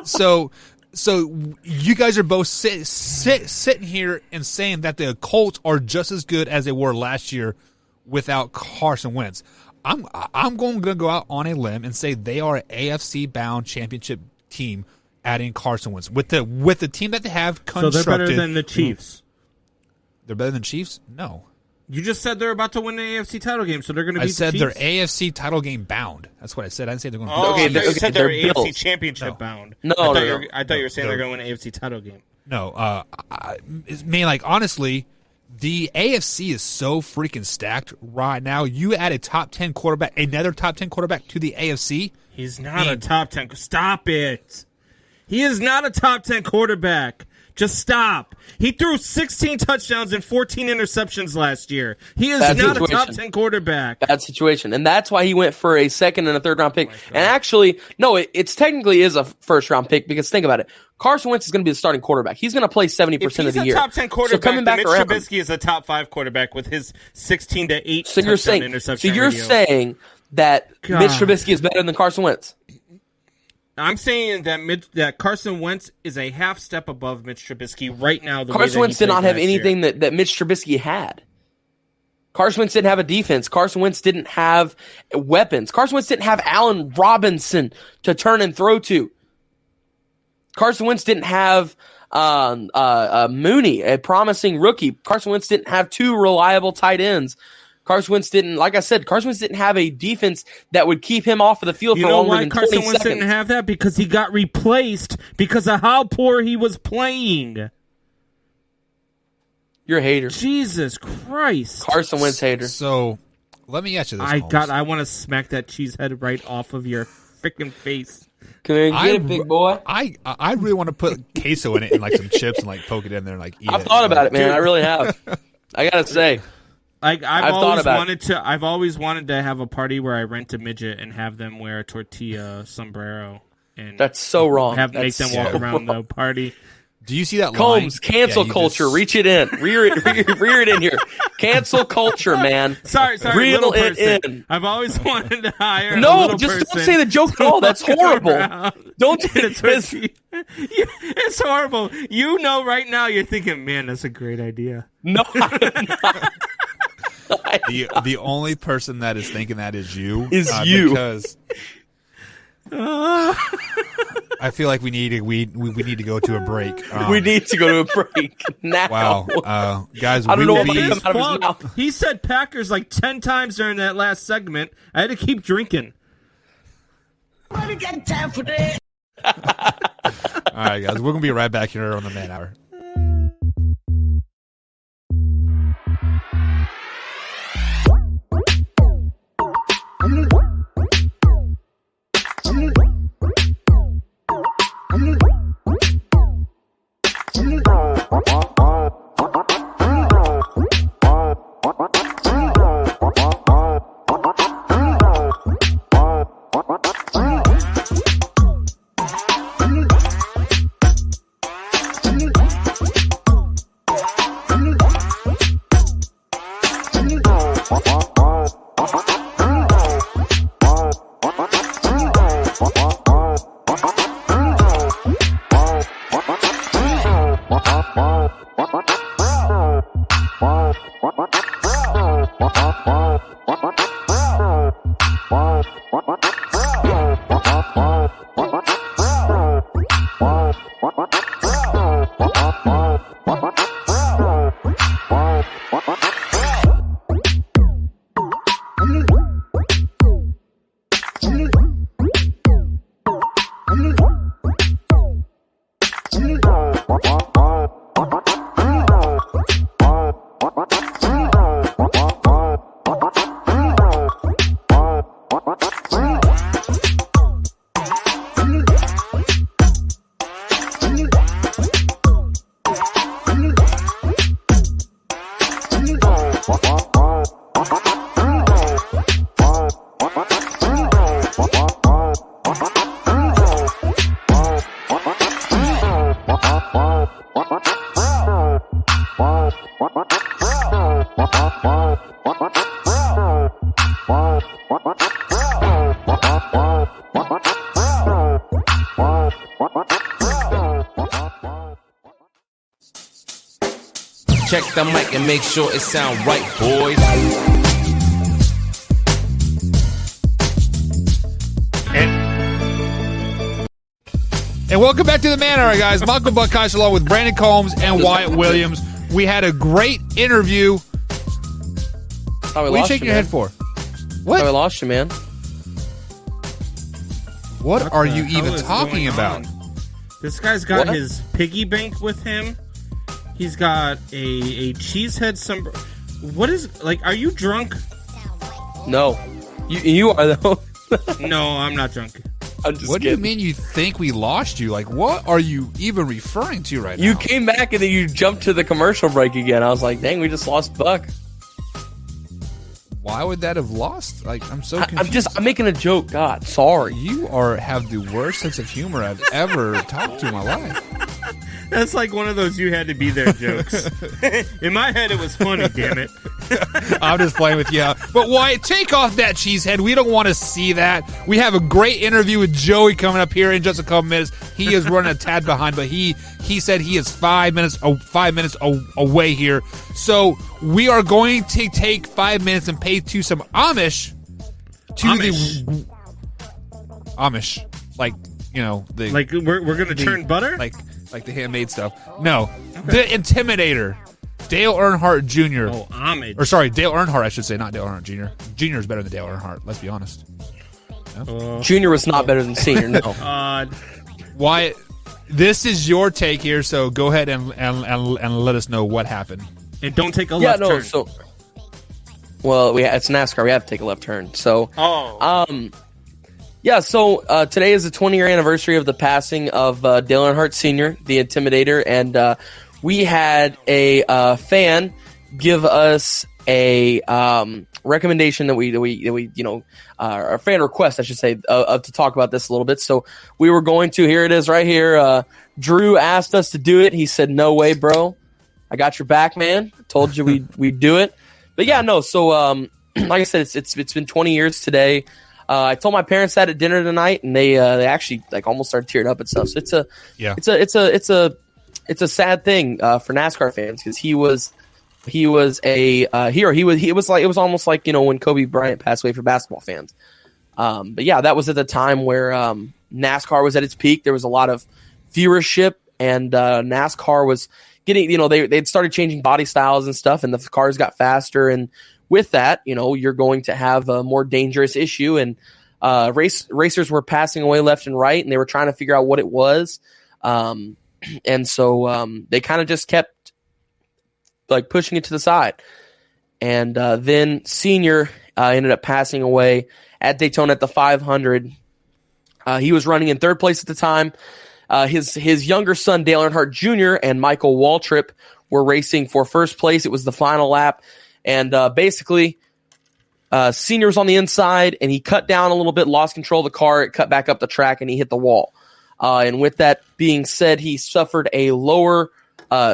So you guys are both sitting here and saying that the Colts are just as good as they were last year without Carson Wentz. I'm going to go out on a limb and say they are an AFC bound championship team, adding Carson Wentz with the team that they have constructed. So they're better than the Chiefs. They're better than Chiefs? No. You just said they're about to win the AFC title game, so they're going to beat the Chiefs? I said they're AFC title game bound. That's what I said. I didn't say they're going to beat you said they're AFC championship bound. No, I thought you were saying they're going to win an AFC title game. No. Honestly, the AFC is so freaking stacked right now. You add another top 10 quarterback to the AFC. He's not a top 10. Stop it. He is not a top 10 quarterback. Just stop. He threw 16 touchdowns and 14 interceptions last year. He is not a top 10 quarterback. Bad situation. And that's why he went for a second and a third round pick. And actually, no, it's technically is a first round pick because think about it. Carson Wentz is going to be the starting quarterback. He's going to play 70% of the year. If he's a top 10 quarterback, Mitch Trubisky is a top 5 quarterback with his 16 to 8 touchdown interception. So you're saying that Mitch Trubisky is better than Carson Wentz? I'm saying that Carson Wentz is a half step above Mitch Trubisky right now. Carson Wentz did not have anything that Mitch Trubisky had. Carson Wentz didn't have a defense. Carson Wentz didn't have weapons. Carson Wentz didn't have Allen Robinson to turn and throw to. Carson Wentz didn't have Mooney, a promising rookie. Carson Wentz didn't have 2 reliable tight ends. Carson Wentz didn't, like I said, Carson Wentz didn't have a defense that would keep him off of the field for longer than 20 seconds. Carson Wentz didn't have that? Because he got replaced because of how poor he was playing. You're a hater. Jesus Christ. Carson Wentz hater. So, let me ask you this, I want to smack that cheesehead right off of your freaking face. Come here and get it, big boy. I really want to put queso in it and like some chips and like poke it in there and like eat it. I've thought about it, man. I really have. I gotta say. I've always wanted to have a party where I rent a midget and have them wear a tortilla sombrero. And that's so wrong. Make them walk around the party. Do you see that Combs, line? cancel culture. Reach it in. Rear it in here. Cancel culture, man. Sorry. Reel it in. I've always wanted to hire a No, little just person don't say the joke at all. That's horrible. Don't do this. It's horrible. You know right now you're thinking, man, that's a great idea. No, I'm not. The only person that is thinking that is you. Because I feel like we need to go to a break. We need to go to a break now. Wow, guys, I don't know what come out of his mouth. He said Packers like 10 times during that last segment. I had to keep drinking. I got time for that. All right, guys, we're gonna be right back here on the Man Hour. Check the mic and make sure it sound right, boys. And welcome back to the Man Hour, guys. Michael Buckhouse along with Brandon Combs and Wyatt Williams. We had a great interview. What are you shaking your head for? What? I lost you, man. What are you even talking about? This guy's got his piggy bank with him. He's got a cheesehead sombrero. What is, like, are you drunk? No. You are, though. No, I'm not drunk. I'm just what kidding. Do you mean you think we lost you? Like, what are you even referring to right now? You came back and then you jumped to the commercial break again. I was like, dang, we just lost Buck. Why would that have lost? Like, I'm so confused. I'm making a joke. God, sorry. You have the worst sense of humor I've ever talked to in my life. That's like one of those you had to be there jokes. In my head, it was funny, damn it. I'm just playing with you. But Wyatt, take off that cheesehead. We don't want to see that. We have a great interview with Joey coming up here in just a couple minutes. He is running a tad behind, but he said he is 5 minutes away here. So we are going to take 5 minutes and pay to some homage to the Amish. Like, you know, the like we're gonna churn butter? Like the handmade stuff. No. Okay. The Intimidator. Dale Earnhardt Jr. Oh, homage. Or sorry, Dale Earnhardt, I should say, not Dale Earnhardt Jr. Jr. is better than Dale Earnhardt, let's be honest. No? Junior was not better than Senior, no. Wyatt, this is your take here, so go ahead and let us know what happened. And don't take a left turn. Well, it's NASCAR. We have to take a left turn. So, today is the 20-year anniversary of the passing of Dale Earnhardt Sr., the Intimidator, and we had a fan give us a recommendation that we our fan request, I should say, to talk about this a little bit. So we were going to. Here it is, right here. Drew asked us to do it. He said, "No way, bro. I got your back, man. Told you we'd do it." But yeah, no. So like I said, it's been 20 years today. I told my parents that at dinner tonight, and they actually like almost started tearing up and stuff. So it's a sad thing for NASCAR fans because he was a hero. It was almost like, you know, when Kobe Bryant passed away for basketball fans. But yeah, that was at the time where NASCAR was at its peak. There was a lot of viewership, and NASCAR was getting, you know, they'd started changing body styles and stuff, and the cars got faster, and with that, you know, you're going to have a more dangerous issue, and racers were passing away left and right, and they were trying to figure out what it was. And so they kind of just kept like pushing it to the side. And then Senior ended up passing away at Daytona at the 500. He was running in third place at the time. His younger son, Dale Earnhardt Jr. and Michael Waltrip were racing for first place. It was the final lap. And basically, Senior was on the inside, and he cut down a little bit, lost control of the car. It cut back up the track, and he hit the wall. And with that being said, he suffered a lower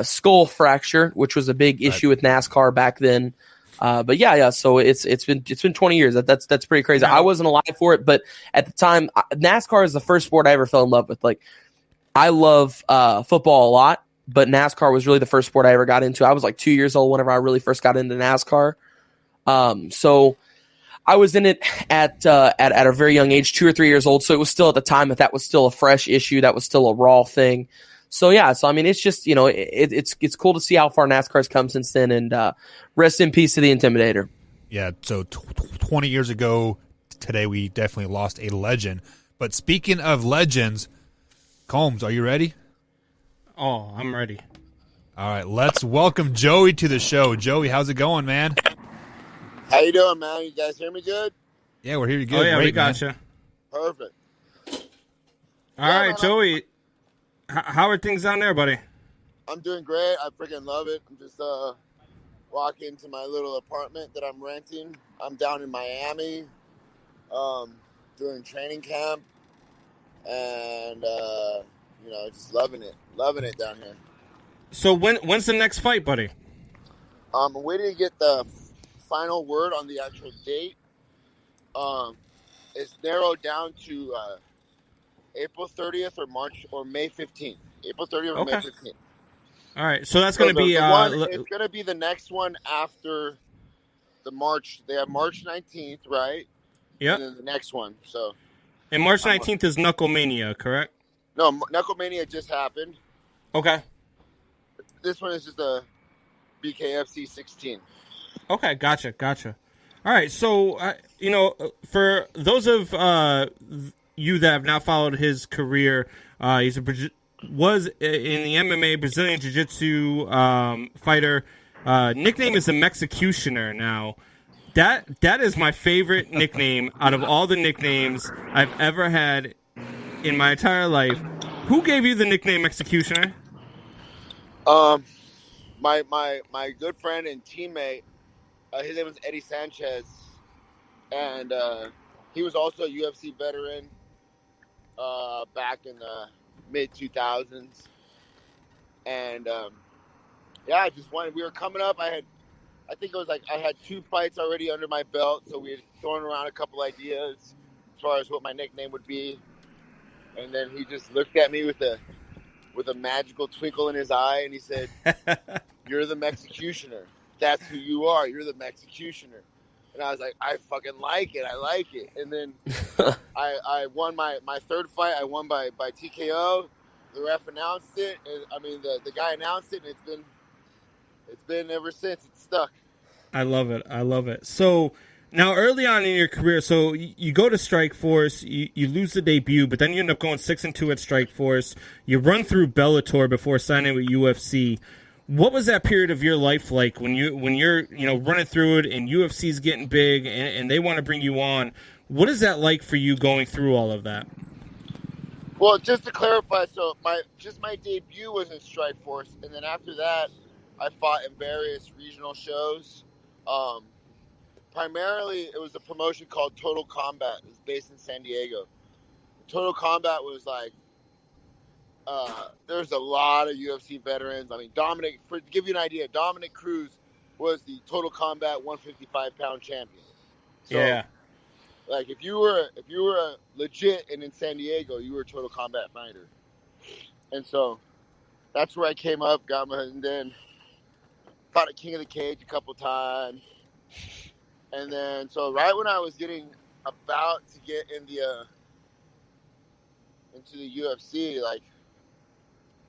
skull fracture, which was a big issue with NASCAR back then. But yeah. So it's been 20 years. That's pretty crazy. I wasn't alive for it, but at the time, NASCAR is the first sport I ever fell in love with. Like, I love football a lot, but NASCAR was really the first sport I ever got into. I was like 2 years old whenever I really first got into NASCAR. So I was in it at a very young age, 2 or 3 years old. So it was still at the time that was still a fresh issue. That was still a raw thing. So yeah, so I mean, it's just, you know, it's cool to see how far NASCAR's come since then, and rest in peace to the Intimidator. Yeah, so 20 years ago today, we definitely lost a legend. But speaking of legends, Combs, are you ready? Oh, I'm ready. All right, let's welcome Joey to the show. Joey, how's it going, man? How you doing, man? You guys hear me good? Yeah, we're here to good. Oh, yeah, Great, we got you. Perfect. All right, Joey. How are things down there, buddy? I'm doing great. I freaking love it. I'm just walking to my little apartment that I'm renting. I'm down in Miami doing training camp and, just loving it. Loving it down here. So when's the next fight, buddy? I'm waiting to get the final word on the actual date. It's narrowed down to April 30th or May 15th. April 30th or May 15th. All right, so that's going to be... it's going to be the next one after the March. They have March 19th, right? Yeah. And then the next one. So. And March 19th is Knucklemania, correct? No, Knucklemania just happened. Okay. This one is just a BKFC 16. Okay, gotcha. All right, so, for those of you that have not followed his career, was in the MMA Brazilian Jiu-Jitsu fighter. Nickname is the Mexicutioner now. That is my favorite nickname out of all the nicknames I've ever had in my entire life. Who gave you the nickname Mexicutioner? My good friend and teammate, his name was Eddie Sanchez, and he was also a UFC veteran back in the mid-2000s. And I just wanted. We were coming up. I had 2 fights already under my belt, so we had thrown around a couple ideas as far as what my nickname would be. And then he just looked at me with a magical twinkle in his eye, and he said, "You're the Mexicutioner. That's who you are. You're the Mexicutioner." And I was like, "I fucking like it. I like it." And then I won my third fight. I won by TKO. The ref announced it. And, the guy announced it, and it's been ever since. It's stuck. I love it. So now, early on in your career, so you go to Strikeforce, you lose the debut, but then you end up going 6-2 at Strikeforce. You run through Bellator before signing with UFC. What was that period of your life like when you're running through it and UFC's getting big and they want to bring you on? What is that like for you going through all of that? Well, just to clarify, so my debut was in Strikeforce, and then after that, I fought in various regional shows. Primarily, it was a promotion called Total Combat. It was based in San Diego. Total Combat was like, there's a lot of UFC veterans. Dominic, to give you an idea, Dominic Cruz was the Total Combat 155-pound champion. So, yeah. Like if you were legit and in San Diego, you were a Total Combat fighter. And so that's where I came up, and then fought at King of the Cage a couple times. And then, so right when I was getting about to get into the UFC, like,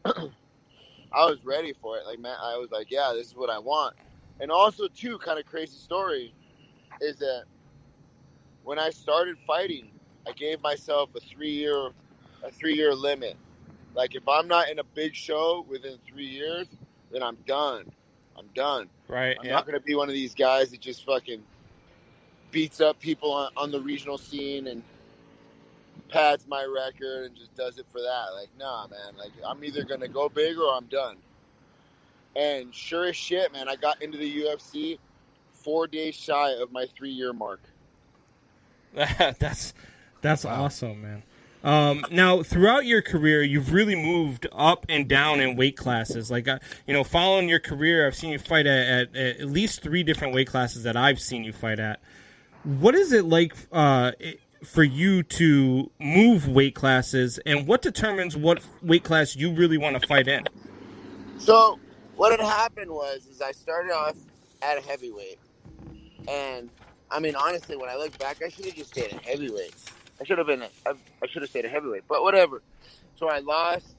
I was ready for it. Like, man, I was like, yeah, this is what I want. And also, too, kind of crazy story is that when I started fighting, I gave myself a 3-year limit. Like, if I'm not in a big show within 3 years, then I'm done. Right. I'm not going to be one of these guys that just fucking beats up people on the regional scene and pads my record and just does it for that. Like, nah, man. Like, I'm either going to go big or I'm done. And sure as shit, man, I got into the UFC 4 days shy of my 3-year mark. That's awesome, man. Now, throughout your career, you've really moved up and down in weight classes. Like, following your career, I've seen you fight at least 3 different weight classes that I've seen you fight at. What is it like for you to move weight classes, and what determines what weight class you really want to fight in? So, what had happened was I started off at a heavyweight, and honestly, when I look back, I should have just stayed at heavyweight. I should have stayed at heavyweight, but whatever. So I lost.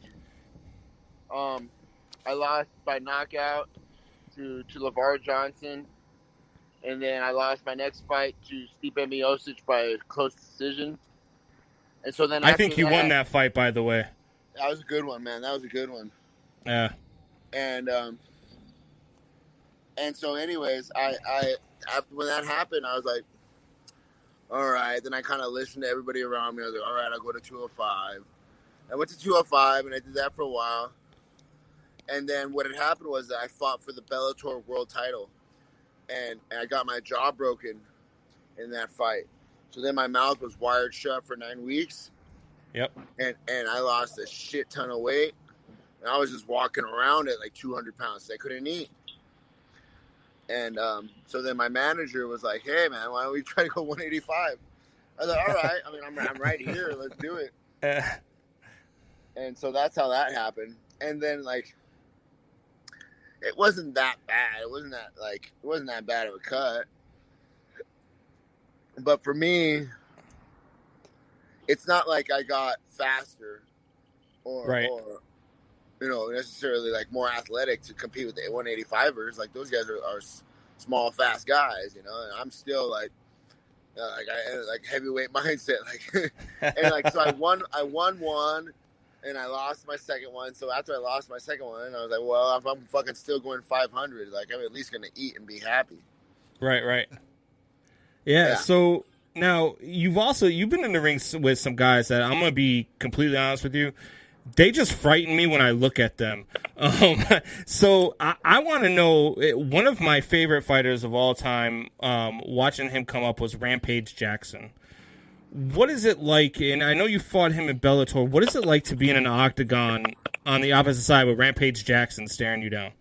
I lost by knockout to LeVar Johnson, and then I lost my next fight to Stipe Miocic by a close decision. And so then I think you won that fight, by the way. That was a good one, man. That was a good one. Yeah. And so, anyways, I after when that happened, I was like, all right. Then I kind of listened to everybody around me. I was like, all right, I'll go to 205. I went to 205, and I did that for a while. And then what had happened was that I fought for the Bellator world title, and I got my jaw broken in that fight. So then my mouth was wired shut for 9 weeks. Yep. And I lost a shit ton of weight. And I was just walking around at like 200 pounds. I couldn't eat. And so then my manager was like, hey, man, why don't we try to go 185? I was like, all right. I mean, I'm right here. Let's do it. And so that's how that happened. And then, like, it wasn't that bad. It wasn't that bad of a cut. But for me, it's not like I got faster or necessarily like more athletic to compete with the 185ers. Like those guys are small, fast guys, and I'm still like heavyweight mindset. Like, and like so I won one, and I lost my second one. So after I lost my second one, I was like, well, if I'm fucking still going 500, like I'm at least gonna eat and be happy. Right. Yeah. So now you've been in the ring with some guys that I'm gonna be completely honest with you. They just frighten me when I look at them. So I want to know, one of my favorite fighters of all time, watching him come up was Rampage Jackson. What is it like, and I know you fought him in Bellator, what is it like to be in an octagon on the opposite side with Rampage Jackson staring you down?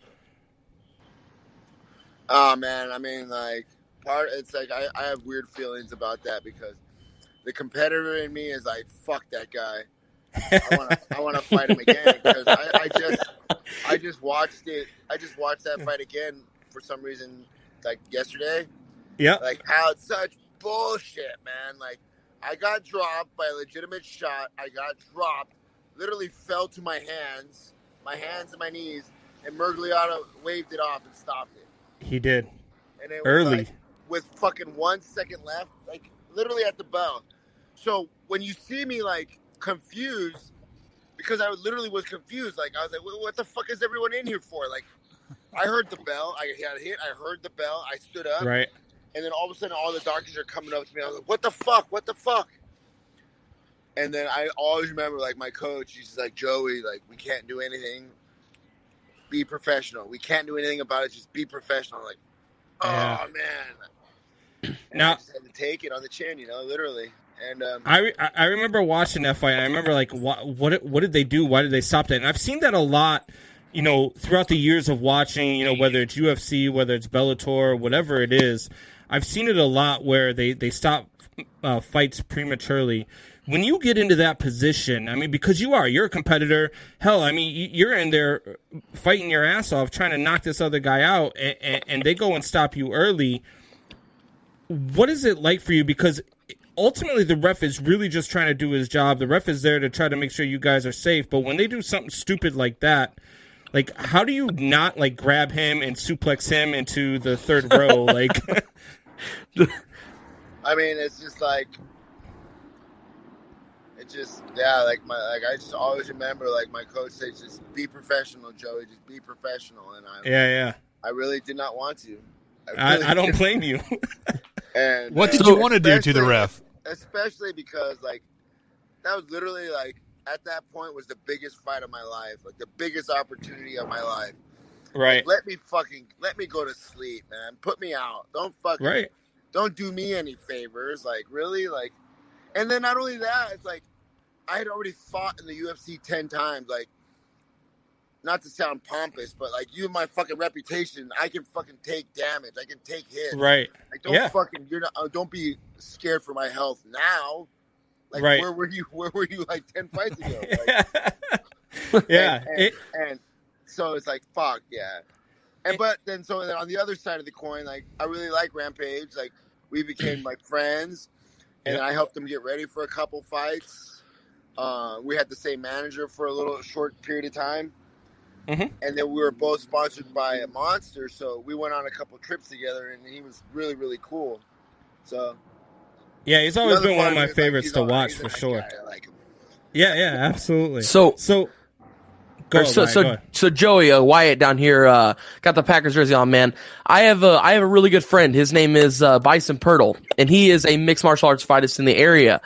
Oh, man, I mean, like, it's like I have weird feelings about that because the competitor in me is like, fuck that guy. I want to fight him again because I just watched it. I just watched that fight again for some reason, like yesterday. Yeah. Like how it's such bullshit, man. Like I got dropped by a legitimate shot. I got dropped, literally fell to my hands and my knees, and Mergliata waved it off and stopped it. He did. And it was early, like, with fucking 1 second left, like literally at the bell. So when you see me like confused, because I literally was confused. Like I was like, "What the fuck is everyone in here for?" Like, I heard the bell. I got hit. I heard the bell. I stood up. Right. And then all of a sudden, all the doctors are coming up to me. I was like, "What the fuck? What the fuck?" And then I always remember, like my coach. He's just like, "Joey, like we can't do anything. Be professional. We can't do anything about it. Just be professional." I'm like, oh man. And now I just had to take it on the chin, literally. And I remember watching that fight. I remember like what did they do? Why did they stop that? And I've seen that a lot, throughout the years of watching. Whether it's UFC, whether it's Bellator, whatever it is, I've seen it a lot where they stop fights prematurely. When you get into that position, I mean, because you're a competitor. Hell, I mean, you're in there fighting your ass off, trying to knock this other guy out, and they go and stop you early. What is it like for you? Because ultimately, the ref is really just trying to do his job. The ref is there to try to make sure you guys are safe. But when they do something stupid like that, like, how do you not, like, grab him and suplex him into the third row? Like, I mean, it's just like, I just always remember, like, my coach says, just be professional, Joey. Just be professional. And I really did not want to. I don't blame you. And what did you want to do to the ref? Especially because, like, that was literally, like, at that point was the biggest fight of my life, like the biggest opportunity of my life. Right. Like, let me go to sleep, man. Put me out. Don't do me any favors. Like, really? Like, and then not only that, it's like I had already fought in the UFC 10 times. Like, not to sound pompous, but like you, my fucking reputation, I can fucking take damage. I can take hits. Right. Like, don't be scared for my health now. Like, right. Where were you like 10 fights ago? Like, yeah. And so it's like, fuck yeah. And then on the other side of the coin, like, I really like Rampage. Like, we became like friends, and I helped him get ready for a couple fights. We had the same manager for a short period of time. Mm-hmm. And then we were both sponsored by a Monster, so we went on a couple trips together, and he was really, really cool. So, yeah, he's always been one of my favorites to watch for sure. I like him. Yeah, absolutely. So Go So Joey, Wyatt down here, got the Packers jersey on, man. I have a really good friend. His name is Bison Pirtle, and he is a mixed martial arts fighter in the area.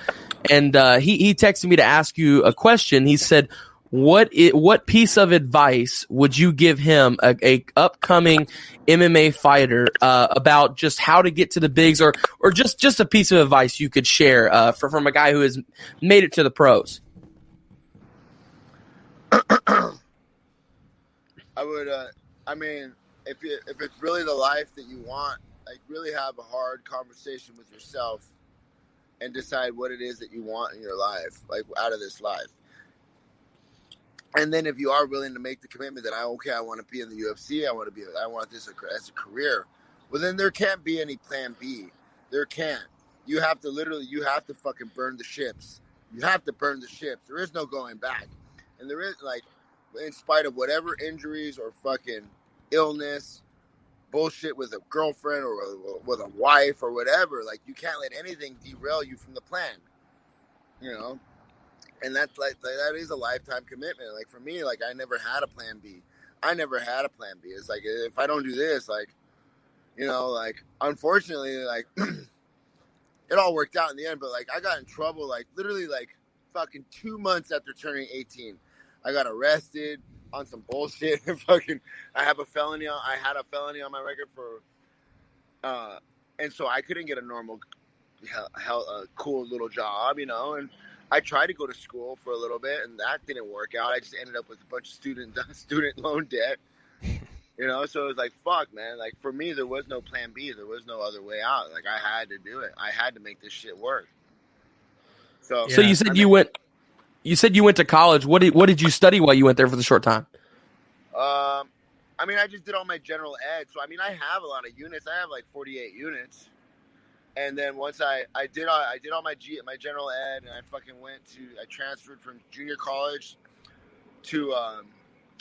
And he texted me to ask you a question. He said, what piece of advice would you give him, a upcoming MMA fighter, about just how to get to the bigs, or just a piece of advice you could share from a guy who has made it to the pros? I would, I mean, if it's really the life that you want, like, really have a hard conversation with yourself and decide what it is that you want in your life, like, out of this life. And then if you are willing to make the commitment that I want to be in the UFC, I want this as a career, well, then there can't be any plan B. There can't. You have to fucking burn the ships. You have to burn the ships. There is no going back. And there is, like, in spite of whatever injuries or fucking illness, bullshit with a girlfriend or with a wife or whatever, like, you can't let anything derail you from the plan, you know? And that's like that is a lifetime commitment. Like, for me, like, I never had a plan B. It's like, if I don't do this, like, you know, like, unfortunately, like, it all worked out in the end, but, like, I got in trouble, like, literally, like, fucking 2 months after turning 18. I got arrested on some bullshit. I had a felony on my record for, and so I couldn't get a normal, cool little job, you know. And I tried to go to school for a little bit, and that didn't work out. I just ended up with a bunch of student loan debt, you know. So it was like, fuck, man. Like, for me, there was no plan B. There was no other way out. Like, I had to do it. I had to make this shit work. So you said you went to college. What did you study while you went there for the short time? I mean, I just did all my general ed. So, I mean, I have a lot of units. I have like 48 units. And then once I did all my general ed, and I transferred from junior college to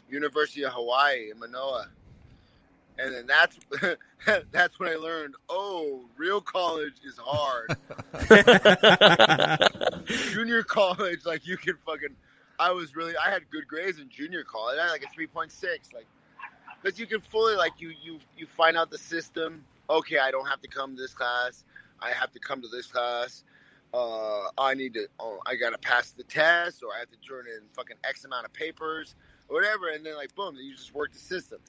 University of Hawaii in Manoa. And then that's when I learned, real college is hard. Junior college, like, you can fucking, I had good grades in junior college. I had like a 3.6, like, because you can fully, like, you find out the system. Okay, I don't have to come to this class. I have to come to this class. I got to pass the test, or I have to turn in fucking X amount of papers, or whatever. And then, like, boom, you just work the system.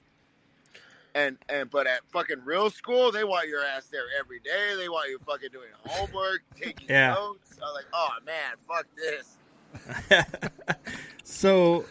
But at fucking real school, they want your ass there every day. They want you fucking doing homework, taking notes. I'm like, oh man, fuck this. So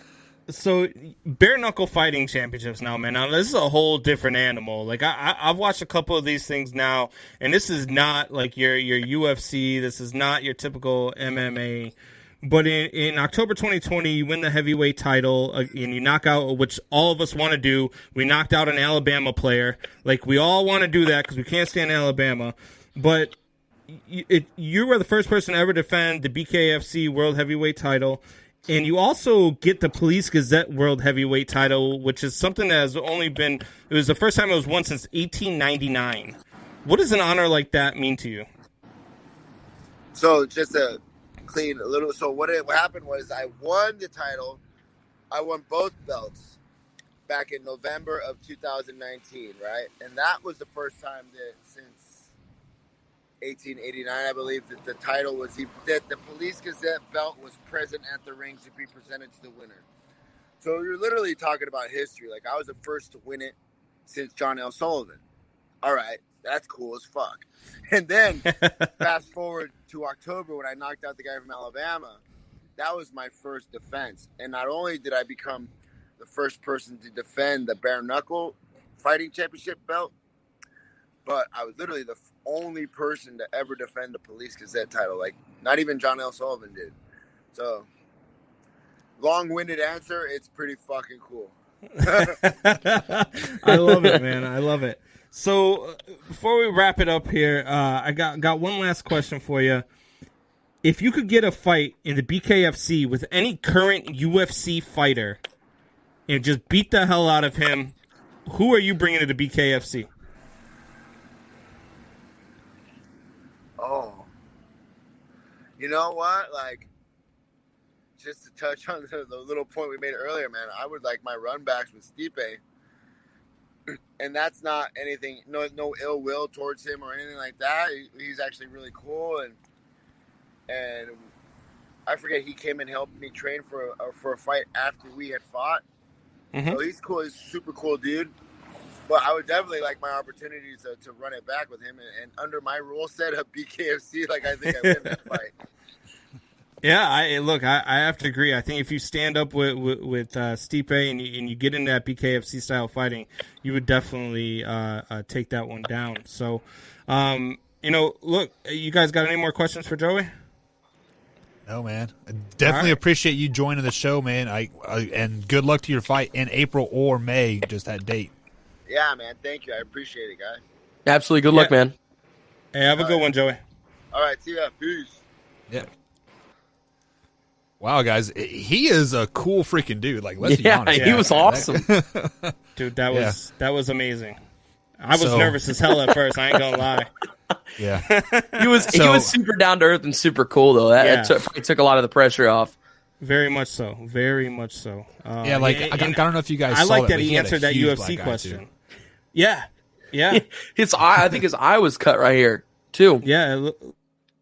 bare knuckle fighting championships now, man. Now this is a whole different animal. Like, I've watched a couple of these things now, and this is not like your UFC. This is not your typical MMA. But in October 2020, you win the heavyweight title, and you knock out, which all of us want to do. We knocked out an Alabama player. Like, we all want to do that because we can't stand Alabama. But you were the first person to ever defend the BKFC World Heavyweight title. And you also get the Police Gazette World Heavyweight title, which is something that has only been, it was the first time it was won since 1899. What does an honor like that mean to you? So just a clean a little. So what happened was, I won the title. I won both belts back in November of 2019, right? And that was the first time that since 1889, I believe, that the title was, that the Police Gazette belt was present at the ring to be presented to the winner. So you're literally talking about history. Like, I was the first to win it since John L. Sullivan. All right, that's cool as fuck. And then fast forward to October when I knocked out the guy from Alabama. That was my first defense. And not only did I become the first person to defend the bare knuckle fighting championship belt, but I was literally the only person to ever defend the Police Gazette title. Like, not even John L. Sullivan did. So, long-winded answer, it's pretty fucking cool. I love it, man. I love it. So, before we wrap it up here, I got one last question for you. If you could get a fight in the BKFC with any current UFC fighter and just beat the hell out of him, who are you bringing to the BKFC? Oh. You know what? Like, just to touch on the little point we made earlier, man, I would like my run backs with Stipe. And that's not anything, no ill will towards him or anything like that. He's actually really cool, and I forget, he came and helped me train for a fight after we had fought. Mm-hmm. So he's cool. He's a super cool dude. But I would definitely like my opportunities to run it back with him, and under my rule set of BKFC, like I think I win that fight. Yeah, I have to agree. I think if you stand up with Stipe and you get into that BKFC style fighting, you would definitely take that one down. So, look, you guys got any more questions for Joey? No, man. I definitely appreciate you joining the show, man. And good luck to your fight in April or May, just that date. Yeah, man. Thank you. I appreciate it, guys. Absolutely. Good luck, man. Hey, have a good one, Joey. All right. See ya. Peace. Yeah. Wow, guys, he is a cool freaking dude. Like, let's be honest. Yeah, he was awesome. Dude, that was amazing. I was nervous as hell at first. I ain't gonna lie. Yeah, he was super down to earth and super cool though. That took a lot of the pressure off. Very much so. Very much so. I don't know if you guys. I saw like that he answered that UFC question. Yeah. I think his eye was cut right here too. Yeah.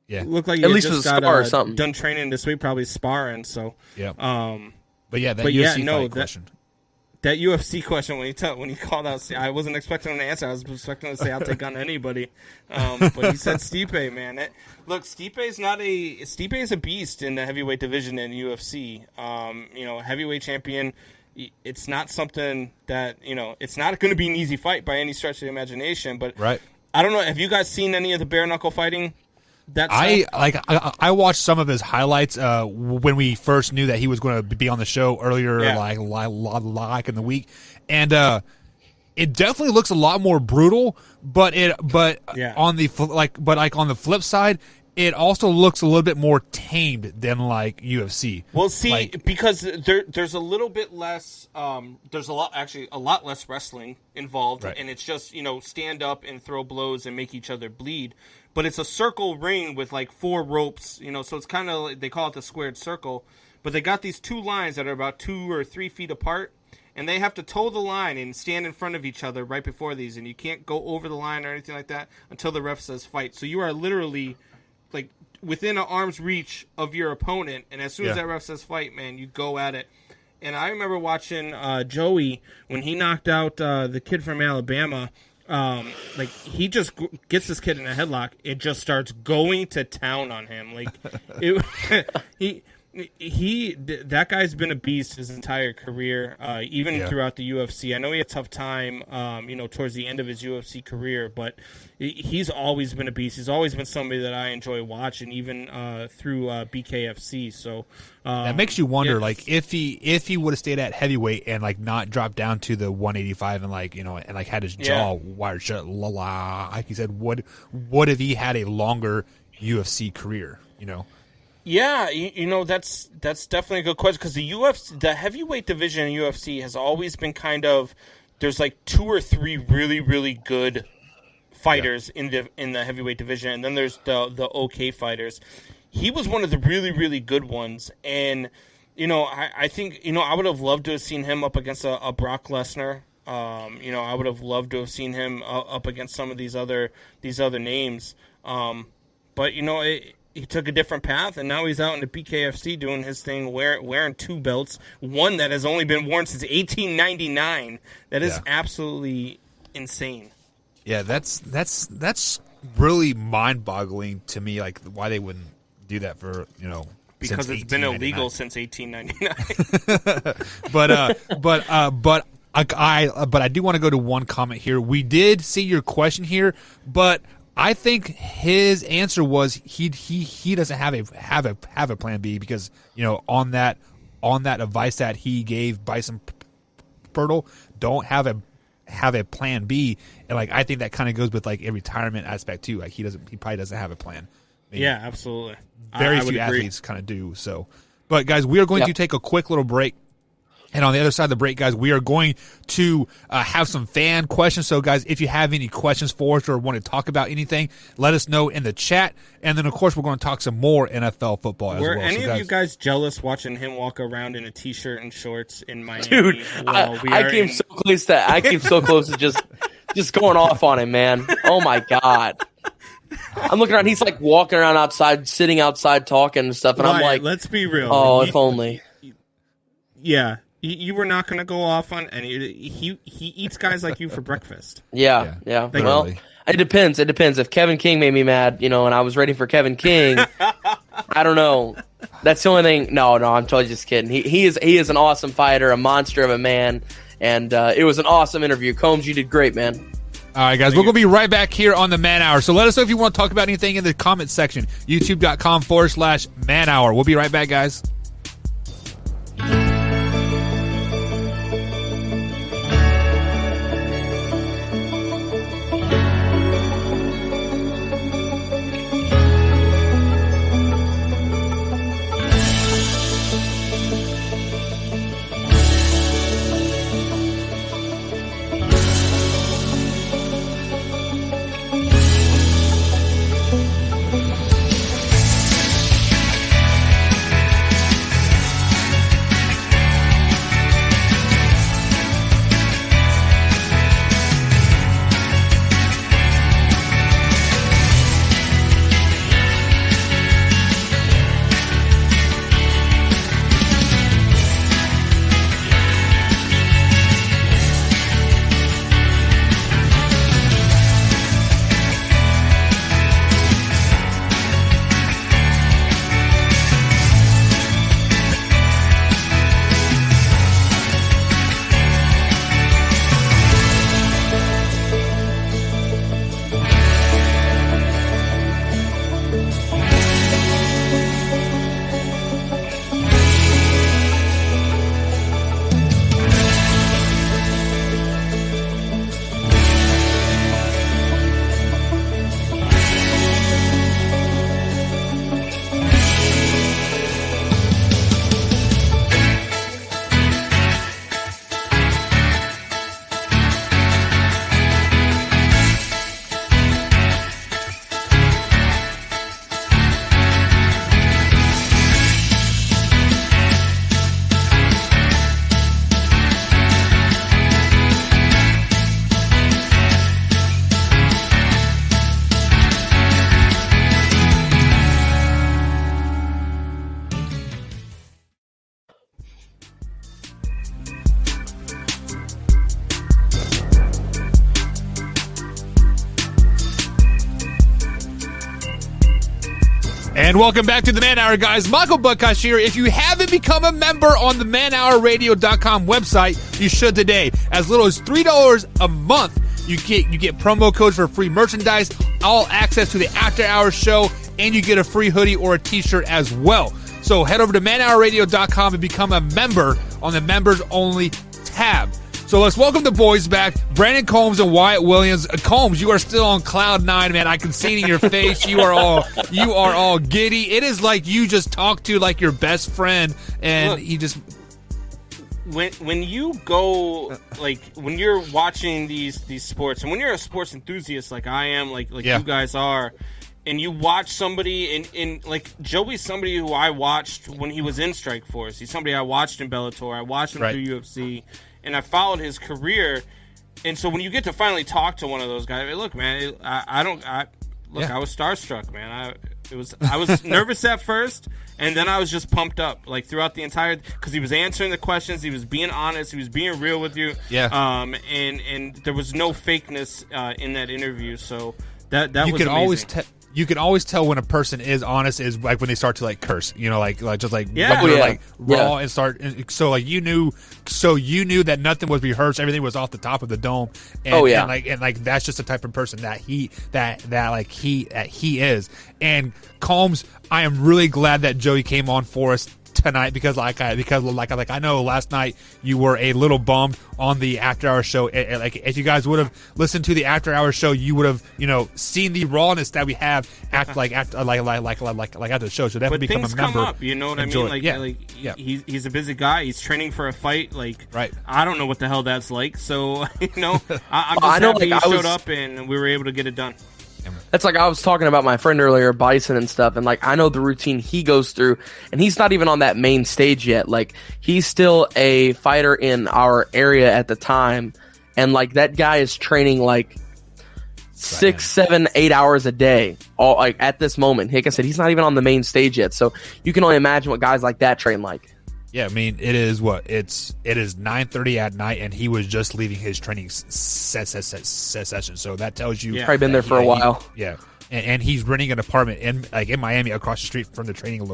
Yeah, looked like at least with a scar or something. Done training this week, probably sparring. So yeah, but UFC fight question. That UFC question when he called out, I wasn't expecting him to answer. I was expecting him to say I'll take on anybody, but he said Stipe. Man, Stipe is a beast in the heavyweight division in UFC. Heavyweight champion. It's not something that it's not going to be an easy fight by any stretch of the imagination. But right. I don't know. Have you guys seen any of the bare knuckle fighing? I watched some of his highlights when we first knew that he was going to be on the show earlier, like in the week, and it definitely looks a lot more brutal. But on the flip side, it also looks a little bit more tamed than like UFC. Well, see, because there's a little bit less. There's a lot less wrestling involved, right. And it's just stand up and throw blows and make each other bleed. But it's a circle ring with like 4 ropes, so it's kind of like, they call it the squared circle. But they got these 2 lines that are about 2 or 3 feet apart, and they have to toe the line and stand in front of each other right before these, and you can't go over the line or anything like that until the ref says fight. So you are literally like within an arm's reach of your opponent, and as soon as that ref says fight, man, you go at it. And I remember watching Joey when he knocked out the kid from Alabama. He just gets this kid in a headlock. It just starts going to town on him. Like that guy's been a beast his entire career, even throughout the UFC. I know he had a tough time, towards the end of his UFC career, but he's always been a beast. He's always been somebody that I enjoy watching, even through BKFC. So that makes you wonder, if he would have stayed at heavyweight and not dropped down to the 185 and had his jaw wired shut, like you said, what if he had a longer UFC career? Yeah, that's definitely a good question, because the heavyweight division in UFC has always been kind of, there's 2 or 3 really, really good fighters in the heavyweight division, and then there's the okay fighters. He was one of the really, really good ones, and I think I would have loved to have seen him up against a Brock Lesnar. I would have loved to have seen him up against some of these other names, but he took a different path, and now he's out in the BKFC doing his thing, wearing 2 belts, one that has only been worn since 1899. That is absolutely insane. Yeah, that's really mind-boggling to me, why they wouldn't do that for, because it's been illegal since 1899. But I do want to go to one comment here. We did see your question here, but I think his answer was he doesn't have a plan B, because on that advice that he gave Bison Pirtle, don't have a plan B, and I think that kind of goes with a retirement aspect too. He probably doesn't have a plan. Yeah, absolutely. Very few athletes kind of do so. But guys, we are going to take a quick little break. And on the other side of the break, guys, we are going to have some fan questions. So, guys, if you have any questions for us or want to talk about anything, let us know in the chat. And then, of course, we're going to talk some more NFL football as well. Were any of you guys jealous watching him walk around in a T-shirt and shorts in Miami? Dude, I came so close to just going off on him, man. Oh, my God. I'm looking around. He's like walking around outside, sitting outside talking and stuff. And I'm like, let's be real. Oh, if only. Yeah. You were not going to go off on any. He eats guys like you for breakfast. Yeah. Well, it depends. If Kevin King made me mad, and I was ready for Kevin King, I don't know. That's the only thing. No, I'm totally just kidding. He is an awesome fighter, a monster of a man, and it was an awesome interview. Combs, you did great, man. All right, guys, we're going to be right back here on the Man Hour. So let us know if you want to talk about anything in the comment section. YouTube.com/Man Hour. We'll be right back, guys. And welcome back to the Man Hour, guys. Michael Butkash here. If you haven't become a member on the manhourradio.com website, you should today. As little as $3 a month, you get promo codes for free merchandise, all access to the After Hours show, and you get a free hoodie or a t-shirt as well. So head over to manhourradio.com and become a member on the members only tab. So let's welcome the boys back, Brandon Combs and Wyatt Williams. Combs, you are still on cloud nine, man. I can see it in your face. You are all giddy. It is like you just talked to like your best friend, and look, he just. When you go, like, when you're watching these sports, and when you're a sports enthusiast like I am, like you guys are, and you watch somebody, and like Joey's somebody who I watched when he was in Strikeforce. He's somebody I watched in Bellator. I watched him through UFC. And I followed his career, and so when you get to finally talk to one of those guys, look, man, I was starstruck, man. I was nervous at first, and then I was just pumped up, like throughout the entire, because he was answering the questions, he was being honest, he was being real with you, and there was no fakeness in that interview, so that was amazing. You can always tell when a person is honest is like when they start to like curse, like raw and start. So like you knew that nothing was rehearsed, everything was off the top of the dome. And, and that's just the type of person that he is. And Combs, I am really glad that Joey came on for us tonight because I know last night you were a little bummed on the after hour show. Like if you guys would have listened to the after hour show, you would have seen the rawness that we have after the show. So definitely become a member. Come up, you know what I mean? Like, he's a busy guy. He's training for a fight. Like, right. I don't know what the hell that's like. So I'm just happy he showed up and we were able to get it done. That's like I was talking about my friend earlier, Bison and stuff, and like I know the routine he goes through, and he's not even on that main stage yet. Like he's still a fighter in our area at the time, and like that guy is training like 6, 7, 8 hours a day, all like at this moment. Like I said, he's not even on the main stage yet, so you can only imagine what guys like that train like. Yeah, I mean, it is 9:30 at night, and he was just leaving his training session. So that tells you, probably been there for a while. And he's renting an apartment in Miami across the street from the training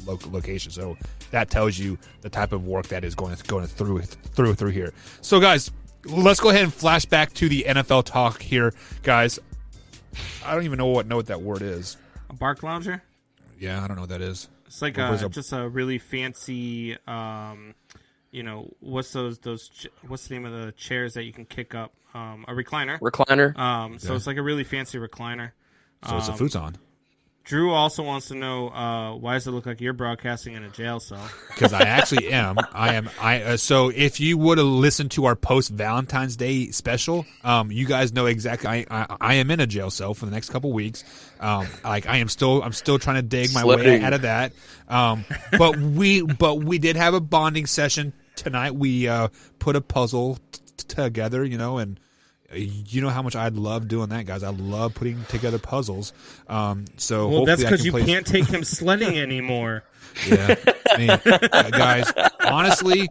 location. So that tells you the type of work that is going through here. So guys, let's go ahead and flash back to the NFL talk here, guys. I don't even know what that word is. A bark lounger? Yeah, I don't know what that is. It's like just a really fancy, what's what's the name of the chairs that you can kick up? A recliner. So it's like a really fancy recliner. So it's a futon. Drew also wants to know why does it look like you're broadcasting in a jail cell? Because I actually am. So if you would have listened to our post Valentine's Day special, you guys know exactly. I am in a jail cell for the next couple weeks. I'm still trying to dig my way out of that. But we did have a bonding session tonight. We put a puzzle together, and. You know how much I'd love doing that, guys. I love putting together puzzles. So that's because you can't take him sledding anymore. Yeah, I mean, guys. Honestly,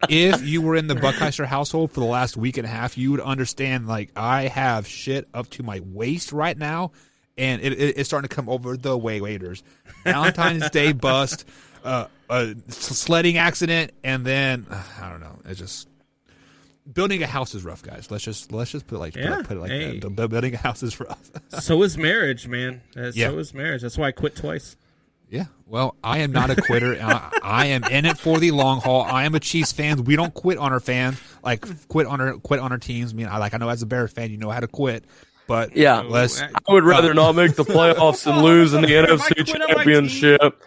if you were in the Buckheister household for the last week and a half, you would understand. Like I have shit up to my waist right now, and it's starting to come over the waders. Valentine's Day bust, a sledding accident, and then I don't know. It's just. Building a house is rough, guys. Let's just put it like that. Building a house is rough. So is marriage, man. So is marriage. That's why I quit twice. Yeah. Well, I am not a quitter. I am in it for the long haul. I am a Chiefs fan. We don't quit on our fans. Like quit on our teams. I mean, I know as a Bears fan, you know how to quit. But I would rather not make the playoffs and lose in the NFC Championship.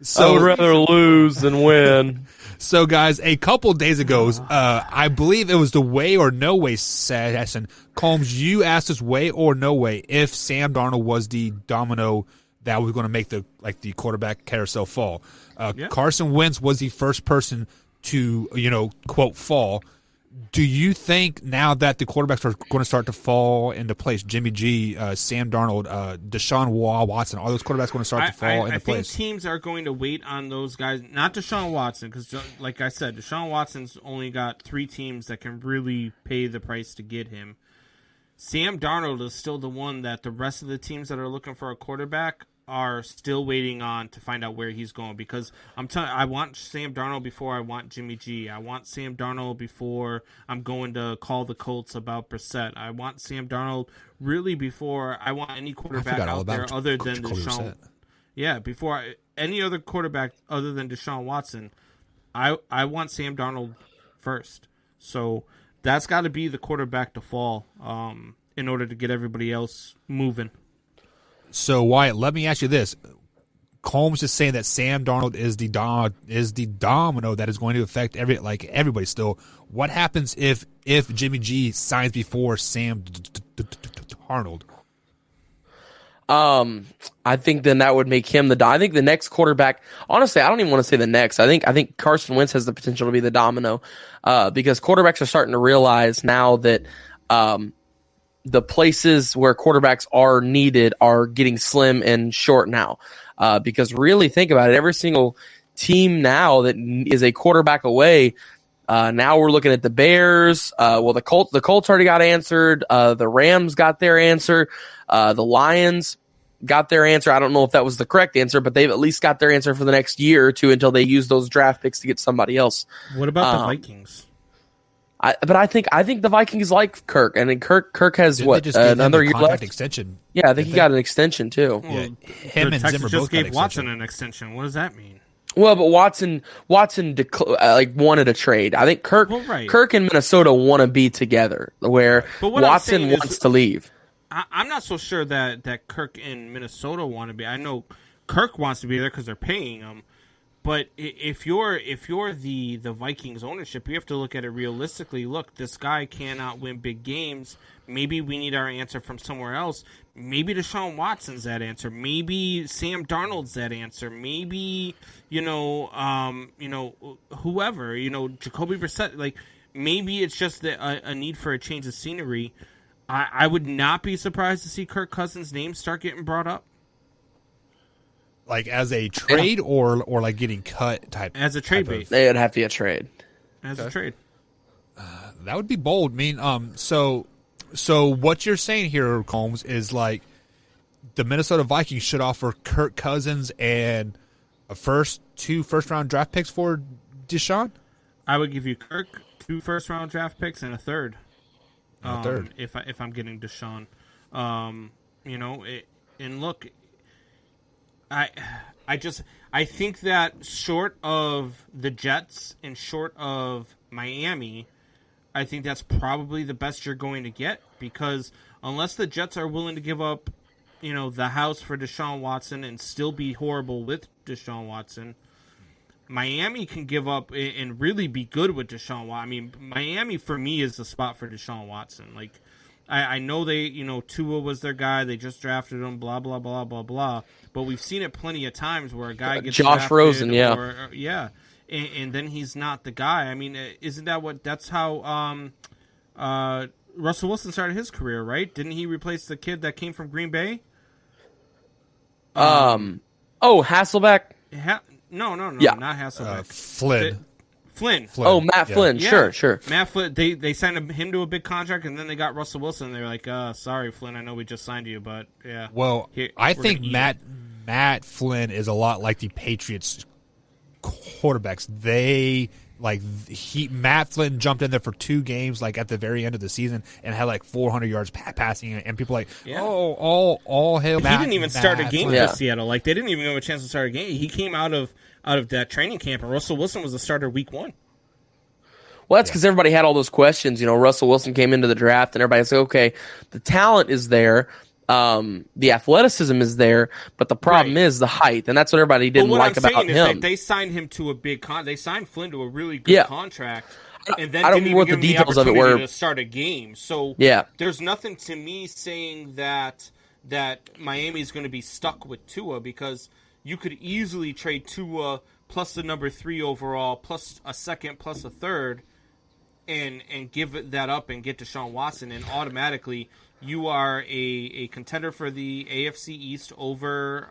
So I would rather lose than win. So, guys, a couple days ago, I believe it was the way or no way session. Combs, you asked us way or no way if Sam Darnold was the domino that was going to make the quarterback carousel fall. Carson Wentz was the first person to, quote, fall. Do you think now that the quarterbacks are going to start to fall into place, Jimmy G, Sam Darnold, Deshaun Watson, all those quarterbacks going to start to fall into place? I think teams are going to wait on those guys, not Deshaun Watson, because like I said, Deshaun Watson's only got 3 teams that can really pay the price to get him. Sam Darnold is still the one that the rest of the teams that are looking for a quarterback are still waiting on to find out where he's going, because I want Sam Darnold before I want Jimmy G. I want Sam Darnold before I'm going to call the Colts about Brissett. I want Sam Darnold really before I want any quarterback out there other than Deshaun. Yeah, before any other quarterback other than Deshaun Watson, I want Sam Darnold first. So that's got to be the quarterback to fall in order to get everybody else moving. So Wyatt, let me ask you this: Combs is saying that Sam Darnold is the domino that is going to affect everybody. Still, what happens if Jimmy G signs before Sam Darnold? I think then that would make him I think the next quarterback. Honestly, I don't even want to say the next. I think Carson Wentz has the potential to be the domino, because quarterbacks are starting to realize now that the places where quarterbacks are needed are getting slim and short now. Because really think about it, every single team now that is a quarterback away, now we're looking at the Bears. The Colts already got answered. The Rams got their answer. The Lions got their answer. I don't know if that was the correct answer, but they've at least got their answer for the next year or two until they use those draft picks to get somebody else. What about the Vikings? I think the Vikings like Kirk, and then Kirk has another year left. Extension. Yeah, I think he got an extension too. Yeah, him and Texas Zimmer just both gave got Watson an extension. What does that mean? Well, but Watson wanted a trade. I think Kirk and Minnesota want to be together, where Watson wants to leave. I'm not so sure that Kirk and Minnesota want to be. I know Kirk wants to be there because they're paying him. But if you're the Vikings ownership, you have to look at it realistically. Look, this guy cannot win big games. Maybe we need our answer from somewhere else. Maybe Deshaun Watson's that answer. Maybe Sam Darnold's that answer. Maybe whoever, Jacoby Brissett. Like maybe it's just a need for a change of scenery. I would not be surprised to see Kirk Cousins' name start getting brought up. Like as a trade or like getting cut type? As a trade base. It would have to be a trade. As a trade. That would be bold. I mean, so what you're saying here, Combs, is like the Minnesota Vikings should offer Kirk Cousins and two first round draft picks for Deshaun? I would give you Kirk, 2 first round draft picks, and a third. If I'm getting Deshaun. And look, I think that short of the Jets and short of Miami, I think that's probably the best you're going to get, because unless the Jets are willing to give up, the house for Deshaun Watson and still be horrible with Deshaun Watson, Miami can give up and really be good with Deshaun Watson. I mean, Miami for me is the spot for Deshaun Watson. Like, I know they, Tua was their guy. They just drafted him, blah, blah, blah, blah, blah. But we've seen it plenty of times where a guy gets Josh Rosen, and then he's not the guy. I mean, that's how Russell Wilson started his career, right? Didn't he replace the kid that came from Green Bay? Hasselbeck? No, yeah. not Hasselbeck. Flynn. Oh, Matt Flynn. Yeah. Sure. Matt Flynn. They signed him to a big contract, and then they got Russell Wilson. They were like, sorry, Flynn, I know we just signed you, but yeah. Well, I think Matt Flynn is a lot like the Patriots quarterbacks. Matt Flynn jumped in there for 2 games, like at the very end of the season, and had like 400 yards passing, and people all hail. He didn't even start a game for Seattle. Like they didn't even give him a chance to start a game. He came out of that training camp, and Russell Wilson was the starter week 1. Well, that's because everybody had all those questions. Russell Wilson came into the draft, and everybody said, okay, the talent is there. The athleticism is there, but the problem is the height, and that's what everybody didn't like about him. Is they signed him to a big they signed Flynn to a really good contract, and then I don't didn't know even what the give him details of it were to start a game. So there's nothing to me saying that Miami's going to be stuck with Tua, because you could easily trade Tua plus the number 3 overall, plus a second, plus a third, and give that up and get Deshaun Watson, and automatically you are a contender for the AFC East over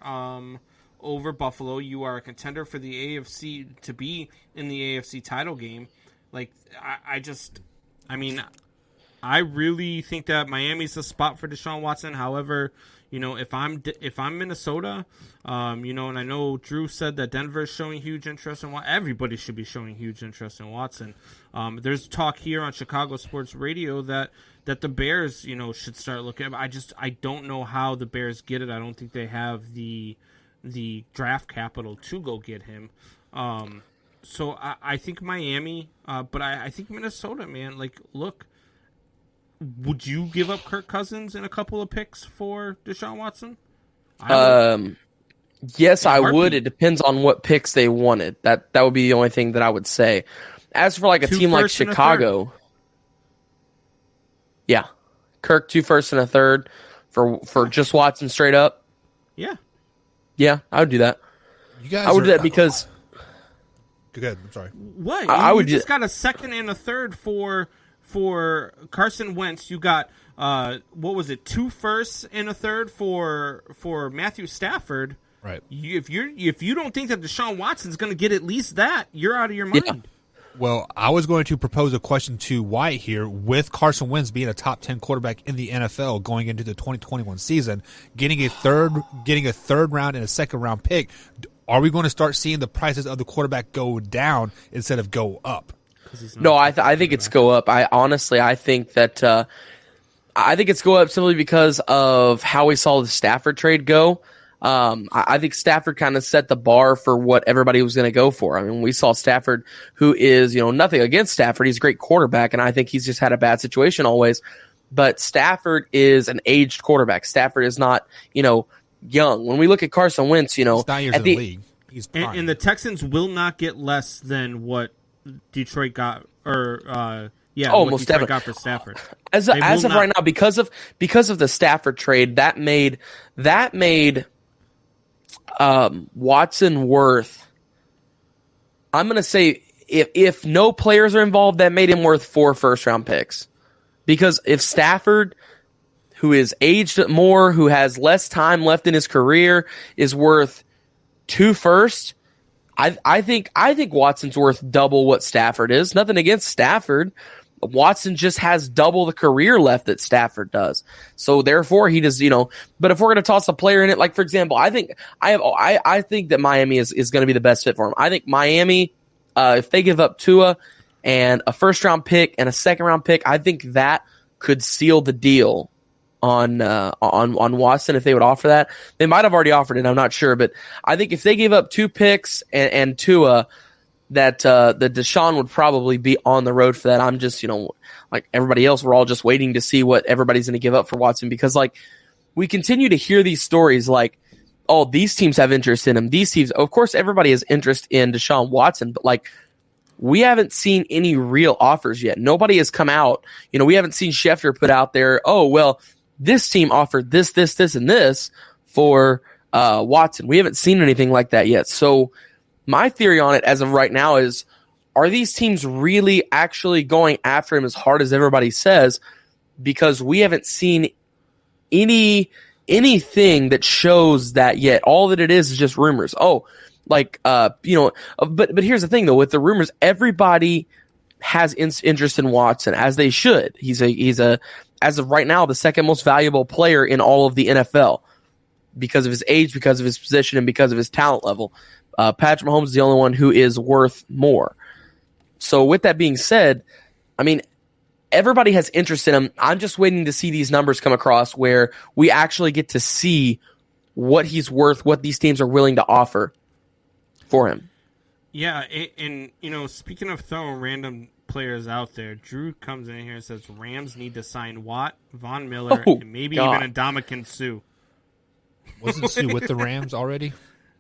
Buffalo. You are a contender for the AFC to be in the AFC title game. Like I really think that Miami's the spot for Deshaun Watson. However, if I'm Minnesota, and I know Drew said that Denver is showing huge interest in Watson. Everybody should be showing huge interest in Watson. There's talk here on Chicago Sports Radio that the Bears, should start looking. I don't know how the Bears get it. I don't think they have the draft capital to go get him. So I think Miami, but I think Minnesota, man. Like, look. Would you give up Kirk Cousins and a couple of picks for Deshaun Watson? Yes, I would. It depends on what picks they wanted. That would be the only thing that I would say. As for like a team like Chicago, Kirk 2 firsts and a third for just Watson straight up. Yeah, I would do that. I would do that because. Go ahead. I'm sorry. What? You just got a second and a third for Carson Wentz. You got 2 firsts and a third for Matthew Stafford. Right. If you don't think that Deshaun Watson's going to get at least that, you're out of your mind. Yeah. Well, I was going to propose a question to White here. With Carson Wentz being a top 10 quarterback in the NFL going into the 2021 season, getting a third round and a second round pick, are we going to start seeing the prices of the quarterback go down instead of go up? No, I think it's go up. I think that I think it's go up simply because of how we saw the Stafford trade go. I think Stafford kind of set the bar for what everybody was going to go for. I mean, we saw Stafford, who is, nothing against Stafford. He's a great quarterback, and I think he's just had a bad situation always. But Stafford is an aged quarterback. Stafford is not, young. When we look at Carson Wentz, he's 9 years in the league. He's and the Texans will not get less than what Detroit got, or what Detroit got for Stafford. As of right now, because of the Stafford trade, that made Watson worth. I'm going to say if no players are involved, that made him worth 4 first-round picks. Because if Stafford, who is aged more, who has less time left in his career, is worth 2 firsts, I think Watson's worth double what Stafford is. Nothing against Stafford. Watson just has double the career left that Stafford does. So therefore he does, but if we're going to toss a player in it, like for example, I think that Miami is going to be the best fit for him. I think Miami, if they give up Tua and a first round pick and a second round pick, I think that could seal the deal on Watson if they would offer that. They might have already offered it, I'm not sure, but I think if they gave up 2 picks and Tua, that Deshaun would probably be on the road for that. I'm just, like everybody else, we're all just waiting to see what everybody's going to give up for Watson, because like we continue to hear these stories like, oh, these teams have interest in him. These teams, of course, everybody has interest in Deshaun Watson, but like we haven't seen any real offers yet. Nobody has come out. We haven't seen Schefter put out there, oh, well, this team offered this, and this for Watson. We haven't seen anything like that yet. So my theory on it as of right now is, are these teams really actually going after him as hard as everybody says? Because we haven't seen anything that shows that yet. All that it is just rumors. But here's the thing though, with the rumors, everybody has interest in Watson, as they should. He's a as of right now, the second most valuable player in all of the NFL because of his age, because of his position, and because of his talent level. Patrick Mahomes is the only one who is worth more. So with that being said, I mean, everybody has interest in him. I'm just waiting to see these numbers come across where we actually get to see what he's worth, what these teams are willing to offer for him. Yeah, and speaking of throwing random players out there, Drew comes in here and says Rams need to sign Watt, Von Miller, and maybe even Ndamukong Suh. Wasn't Suh with the Rams already?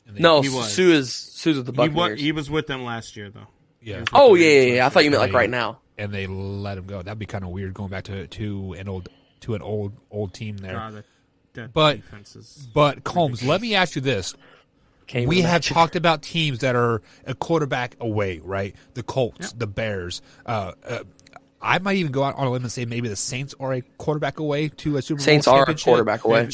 No, Suh's with the Buccaneers. He was with them last year, though. Yeah. Oh, yeah. I thought you meant like right now. And they let him go. That'd be kind of weird going back to an old team there. But Combs, let me ask you this. We have talked about teams that are a quarterback away, right? The Colts, the Bears. I might even go out on a limb and say maybe the Saints are a quarterback away to a Super Bowl Saints championship. Are a quarterback away.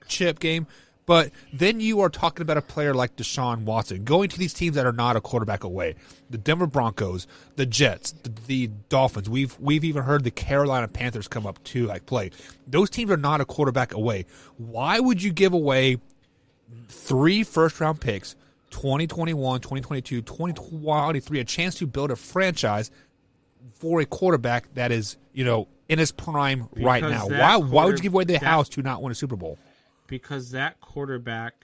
Chip game. But then you are talking about a player like Deshaun Watson going to these teams that are not a quarterback away. The Denver Broncos, the Jets, the Dolphins. We've even heard the Carolina Panthers come up to play. Those teams are not a quarterback away. Why would you give away 3 first-round picks, 2021, 2022, 2023, a chance to build a franchise for a quarterback that is, in his prime right now? Why would you give away the house to not win a Super Bowl? Because that quarterback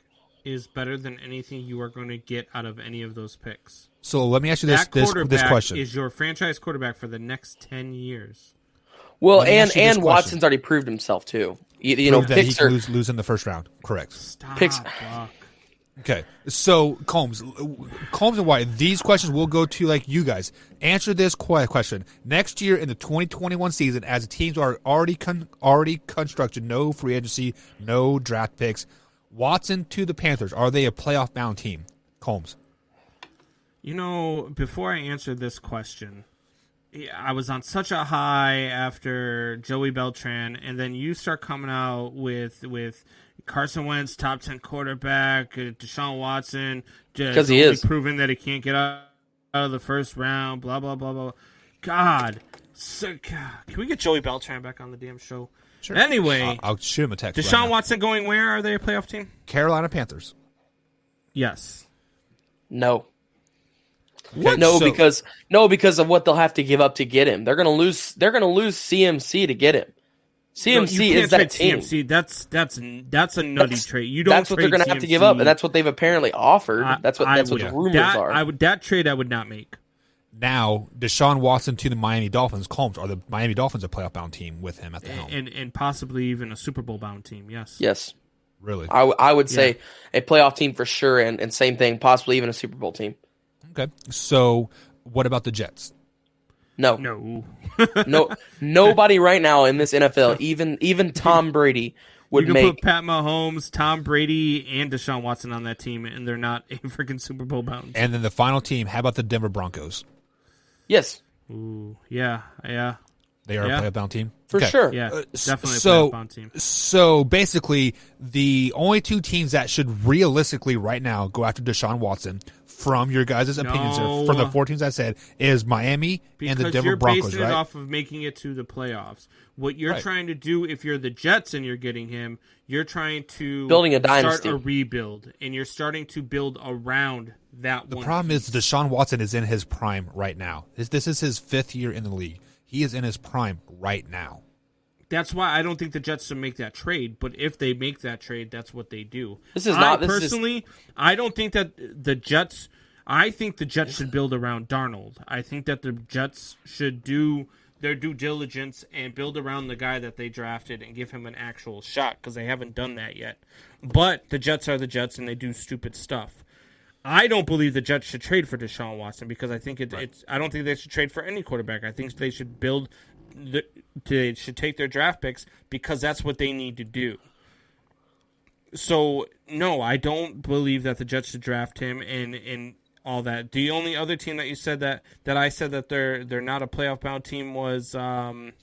is better than anything you are going to get out of any of those picks. So let me ask you this question. Is your franchise quarterback for the next 10 years. Well, and Watson's already proved himself, too. That he can lose in the first round. Correct. Stop, picks. Okay, so Combs and White, these questions will go to you guys. Answer this question. Next year in the 2021 season, as the teams are already constructed, no free agency, no draft picks, Watson to the Panthers, are they a playoff-bound team? Combs. Before I answer this question, I was on such a high after Joey Beltran, and then you start coming out with Carson Wentz, top 10 quarterback, Deshaun Watson, because he is proven that he can't get out of the first round, blah, blah, blah, blah. God. Can we get Joey Beltran back on the damn show? Sure. Anyway. I'll shoot him a text. Deshaun Watson going where? Are they a playoff team? Carolina Panthers. Yes. No. What? Because of what they'll have to give up to get him. They're gonna lose CMC to get him. CMC is that team. CMC. That's a nutty trade. You don't. That's what they're going to have to give up, and that's what they've apparently offered. That's what the rumors are. That trade I would not make. Now, Deshaun Watson to the Miami Dolphins. Combs, are the Miami Dolphins a playoff-bound team with him at the helm? And possibly even a Super Bowl-bound team, yes. Yes. Really? I would say a playoff team for sure, and same thing, possibly even a Super Bowl team. Okay. So, what about the Jets? No. No. Nobody right now in this NFL, even Tom Brady, would you make. Put Pat Mahomes, Tom Brady, and Deshaun Watson on that team, and they're not a freaking Super Bowl bound. And then the final team, how about the Denver Broncos? Yes. Ooh, yeah. They are a playoff bound team? For sure. Yeah, definitely a playoff bound team. So basically, the only two teams that should realistically right now go after Deshaun Watson, from your guys' opinions, from the 4 teams I said, is Miami and the Denver Broncos, basing it off of making it to the playoffs. What you're trying to do, if you're the Jets and you're getting him, you're trying to building a dynasty, start a rebuild, and you're starting to build around that. The problem is Deshaun Watson is in his prime right now. This is his 5th year in the league. He is in his prime right now. That's why I don't think the Jets should make that trade. But if they make that trade, that's what they do. I don't think that the Jets. I think the Jets should build around Darnold. I think that the Jets should do their due diligence and build around the guy that they drafted and give him an actual shot, because they haven't done that yet. But the Jets are the Jets, and they do stupid stuff. I don't believe the Jets should trade for Deshaun Watson, because I think it's. I don't think they should trade for any quarterback. I think they should they should take their draft picks, because that's what they need to do. So no, I don't believe that the Jets should draft him and all that. The only other team that you said that I said that they're not a playoff bound team was actually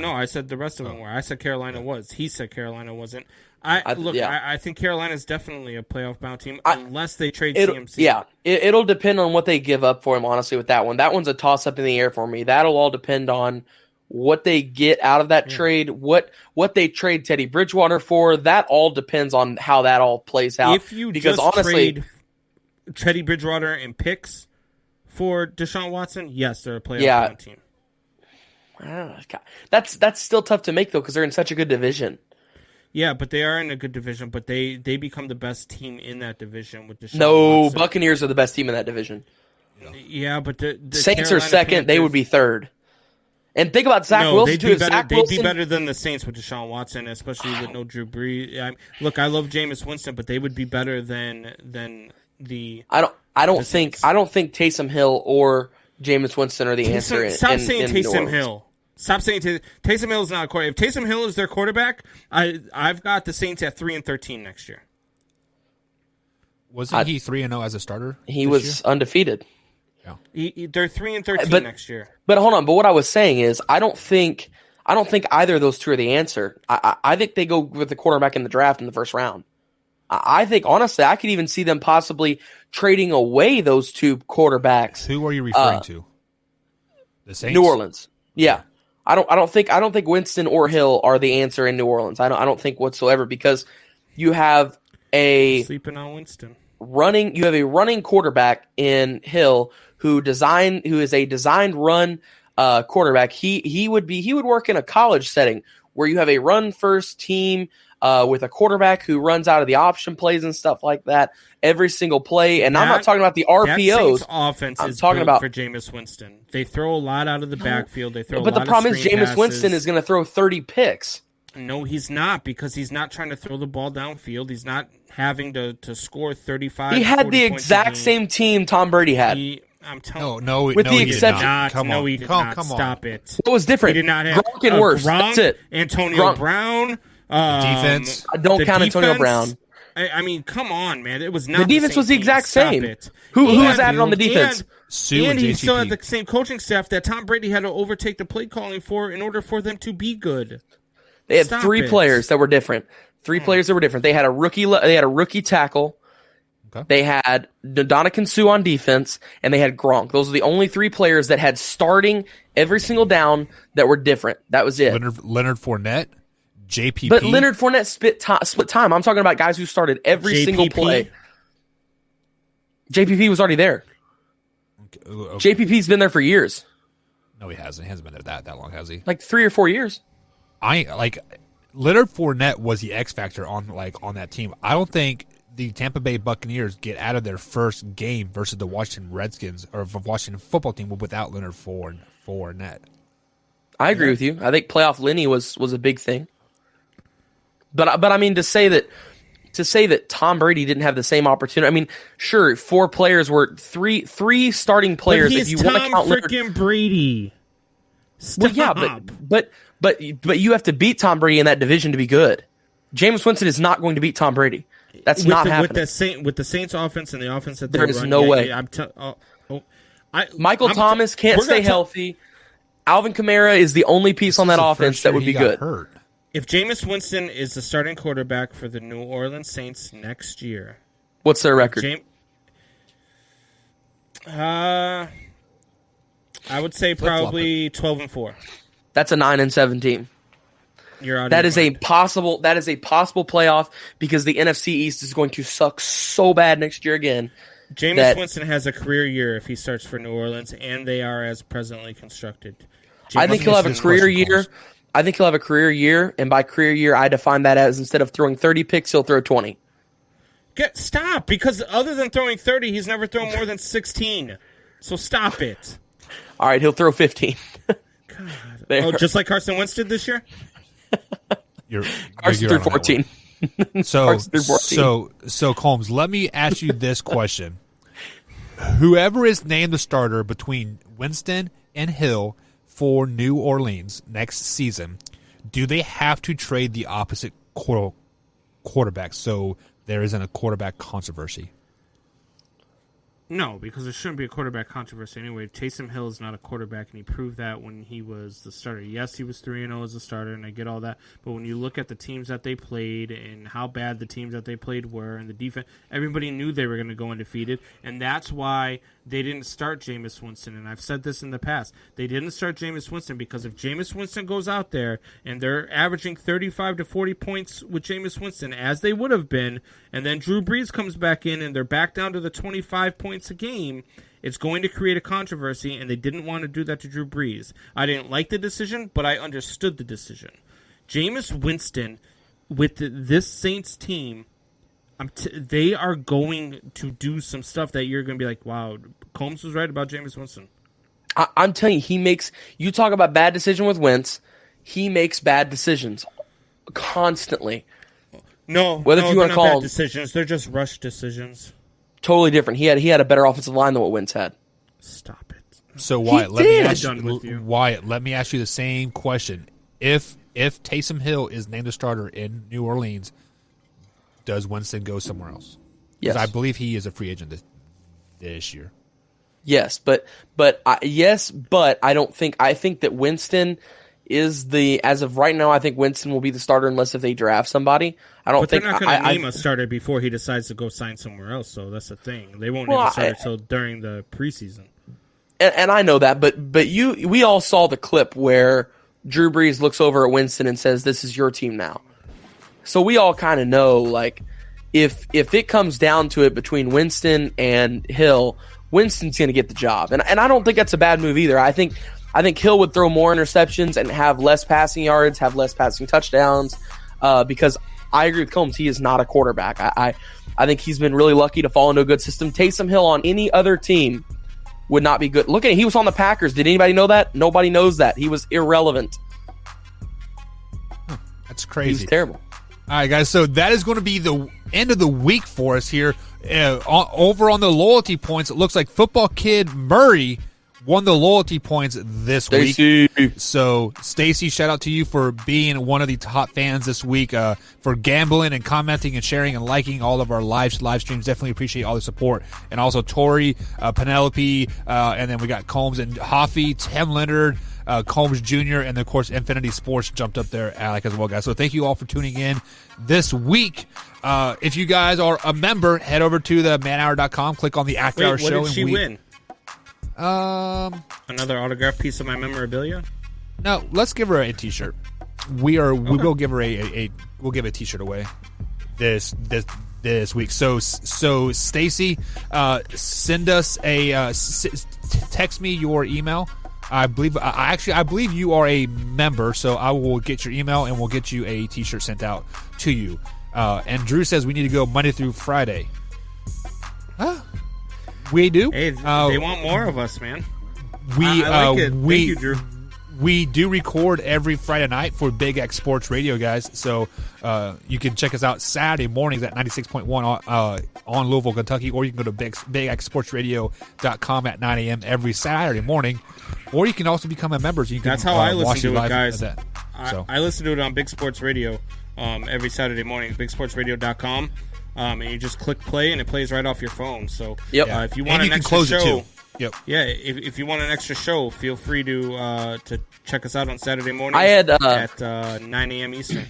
no, I said the rest of them were. I said Carolina was. He said Carolina wasn't. I think Carolina's definitely a playoff bound team unless they trade CMC. Yeah, it'll depend on what they give up for him, honestly, with that one. That one's a toss-up in the air for me. That'll all depend on what they get out of that trade, what they trade Teddy Bridgewater for. That all depends on how that all plays out. If you trade Teddy Bridgewater and picks for Deshaun Watson, yes, they're a playoff bound team. That's still tough to make, though, because they're in such a good division. Yeah, but they are in a good division, but they become the best team in that division with Deshaun Watson. Buccaneers are the best team in that division. Yeah, but the Saints Carolina are second. Panthers, they would be third. And think about Zach Wilson, too. They'd be better than the Saints with Deshaun Watson, especially with no Drew Brees. Look, I love Jameis Winston, but they would be better than the. I don't think Taysom Hill or Jameis Winston are the answer. Stop saying Taysom Hill. Stop saying Taysom Hill is not a quarterback. If Taysom Hill is their quarterback, I've got the Saints at 3-13 next year. Wasn't he 3-0 as a starter? He was undefeated. Yeah. They're 3-13 next year. But hold on. But what I was saying is, I don't think either of those two are the answer. I think they go with the quarterback in the draft in the first round. I think, honestly, I could even see them possibly trading away those two quarterbacks. Who are you referring to? The Saints? New Orleans. Yeah. I don't think Winston or Hill are the answer in New Orleans. I don't think whatsoever, because you have sleeping on Winston. You have a running quarterback in Hill who is a designed run quarterback. He would work in a college setting where you have a run first team with a quarterback who runs out of the option plays and stuff like that every single play. And I'm not talking about the RPOs. That offense I'm is talking built about for Jameis Winston. They throw a lot out of the backfield. But the problem is Jameis Winston is going to throw 30 picks. No, he's not, because he's not trying to throw the ball downfield. He's not having to score 35. He had the exact same team Tom Brady had. I'm telling with the exception. He did not. Stop it. What was different? He did not have Gronk and worse. That's it. Antonio Brown. Defense. I don't count Antonio Brown. I mean, come on, man. It was not the defense was the exact same. It. Who was added on the defense? And he still had the same coaching staff that Tom Brady had to overtake the play calling for in order for them to be good. They had three players that were different. They had a rookie tackle. Okay. They had Ndamukong Suh on defense, and they had Gronk. Those are the only three players that had starting every single down that were different. That was it. Leonard Fournette, JPP. But Leonard Fournette split time. I'm talking about guys who started every single play. JPP was already there. Okay. JPP's been there for years. No, he hasn't. He hasn't been there that long, has he? Like 3 or 4 years. Leonard Fournette was the X factor on that team. I don't think the Tampa Bay Buccaneers get out of their first game versus the Washington Redskins or the Washington football team without Leonard Fournette. I agree with you. I think playoff Lenny was a big thing. But I mean, to say that Tom Brady didn't have the same opportunity. I mean, sure, 4 players were three starting players. But he's if you want to count freaking Brady. Stop. Well, yeah, but you have to beat Tom Brady in that division to be good. Jameis Winston is not going to beat Tom Brady. That's not happening. With the Saints offense and the offense that there is no way. Michael Thomas can't stay healthy. Alvin Kamara is the only piece on that offense that would be good. Hurt. If Jameis Winston is the starting quarterback for the New Orleans Saints next year, what's their record? I would say probably 12-4. That's a 9-7 team. You're out. That is a possible playoff because the NFC East is going to suck so bad next year again. Jameis Winston has a career year if he starts for New Orleans, and they are as presently constructed. I think he'll have a career year. I think he'll have a career year, and by career year, I define that as instead of throwing 30 picks, he'll throw 20. Stop, because other than throwing 30, he's never thrown more than 16. So stop it. All right, he'll throw 15. God. Just like Carson Wentz did this year? Carson threw 14. So Combs, let me ask you this question. Whoever is named the starter between Winston and Hill for New Orleans next season, do they have to trade the opposite quarterback so there isn't a quarterback controversy? No, because there shouldn't be a quarterback controversy anyway. Taysom Hill is not a quarterback, and he proved that when he was the starter. Yes, he was 3-0 as a starter, and I get all that. But when you look at the teams that they played and how bad the teams that they played were and the defense, everybody knew they were going to go undefeated, and that's why they didn't start Jameis Winston. And I've said this in the past. They didn't start Jameis Winston because if Jameis Winston goes out there and they're averaging 35 to 40 points with Jameis Winston, as they would have been, and then Drew Brees comes back in and they're back down to the 25 points a game, it's going to create a controversy, and they didn't want to do that to Drew Brees. I didn't like the decision, but I understood the decision. Jameis Winston, with this Saints team, they are going to do some stuff that you're going to be like, wow, Combs was right about Jameis Winston. I'm telling you, you talk about bad decision with Wentz, he makes bad decisions constantly. No, if you want to call bad them decisions, they're just rush decisions. Totally different. He had a better offensive line than what Wentz had. Stop it. So Wyatt, let me ask you the same question. If Taysom Hill is named a starter in New Orleans, does Winston go somewhere else? Yes, I believe he is a free agent this year. Yes, but I don't think. I think that Winston is as of right now. I think Winston will be the starter unless if they draft somebody. I don't think they're not going to name a starter before he decides to go sign somewhere else. So that's the thing. They won't name a starter until during the preseason. And I know that, but we all saw the clip where Drew Brees looks over at Winston and says, "This is your team now." So we all kind of know, like, if it comes down to it between Winston and Hill, Winston's going to get the job. And I don't think that's a bad move either. I think Hill would throw more interceptions and have less passing yards, have less passing touchdowns, because I agree with Combs. He is not a quarterback. I think he's been really lucky to fall into a good system. Taysom Hill on any other team would not be good. Look at him. He was on the Packers. Did anybody know that? Nobody knows that. He was irrelevant. That's crazy. He was terrible. All right, guys, so that is going to be the end of the week for us here. Over on the loyalty points, it looks like Football Kid Murray won the loyalty points this week. So, Stacy, shout out to you for being one of the top fans this week, for gambling and commenting and sharing and liking all of our live streams. Definitely appreciate all the support. And also Tori, Penelope, and then we got Combs and Hoffy, Tim Leonard, Combs Jr., and of course Infinity Sports jumped up there as well, guys. So thank you all for tuning in this week. If you guys are a member, head over to the manhour.com, click on the After Hour Show. What did she win? Another autographed piece of my memorabilia? No, let's give her a t-shirt. We will give her we'll give a t-shirt away this week. So Stacy, send us text me your email I believe you are a member, so I will get your email and we'll get you a T-shirt sent out to you. And Drew says we need to go Monday through Friday. Huh? We do. Hey, they want more of us, man. I like it. Thank you, Drew. We do record every Friday night for Big X Sports Radio, guys. So you can check us out Saturday mornings at 96.1 on Louisville, Kentucky, or you can go to bigxsportsradio.com at 9 a.m. every Saturday morning. Or you can also become a member. So you can, that's how I listen to it, guys. I listen to it on Big Sports Radio every Saturday morning, bigsportsradio.com. And you just click play, and it plays right off your phone. So if you want an extra show, if you want an extra show, feel free to check us out on Saturday morning at 9 a.m. Eastern.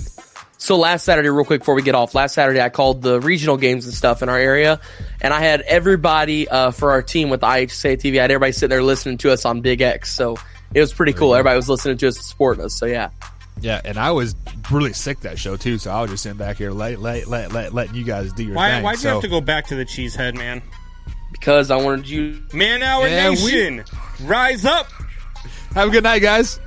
So last Saturday, real quick before we get off, last Saturday I called the regional games and stuff in our area, and I had everybody for our team with the IHSA TV. I had everybody sitting there listening to us on Big X, so it was pretty cool. Everybody was listening to us and supporting us, so yeah. Yeah, and I was really sick that show too, so I was just sitting back here letting you guys do your thing. Why'd you have to go back to the Cheesehead, man? Because I wanted you... Man Hour Nation, rise up! Have a good night, guys.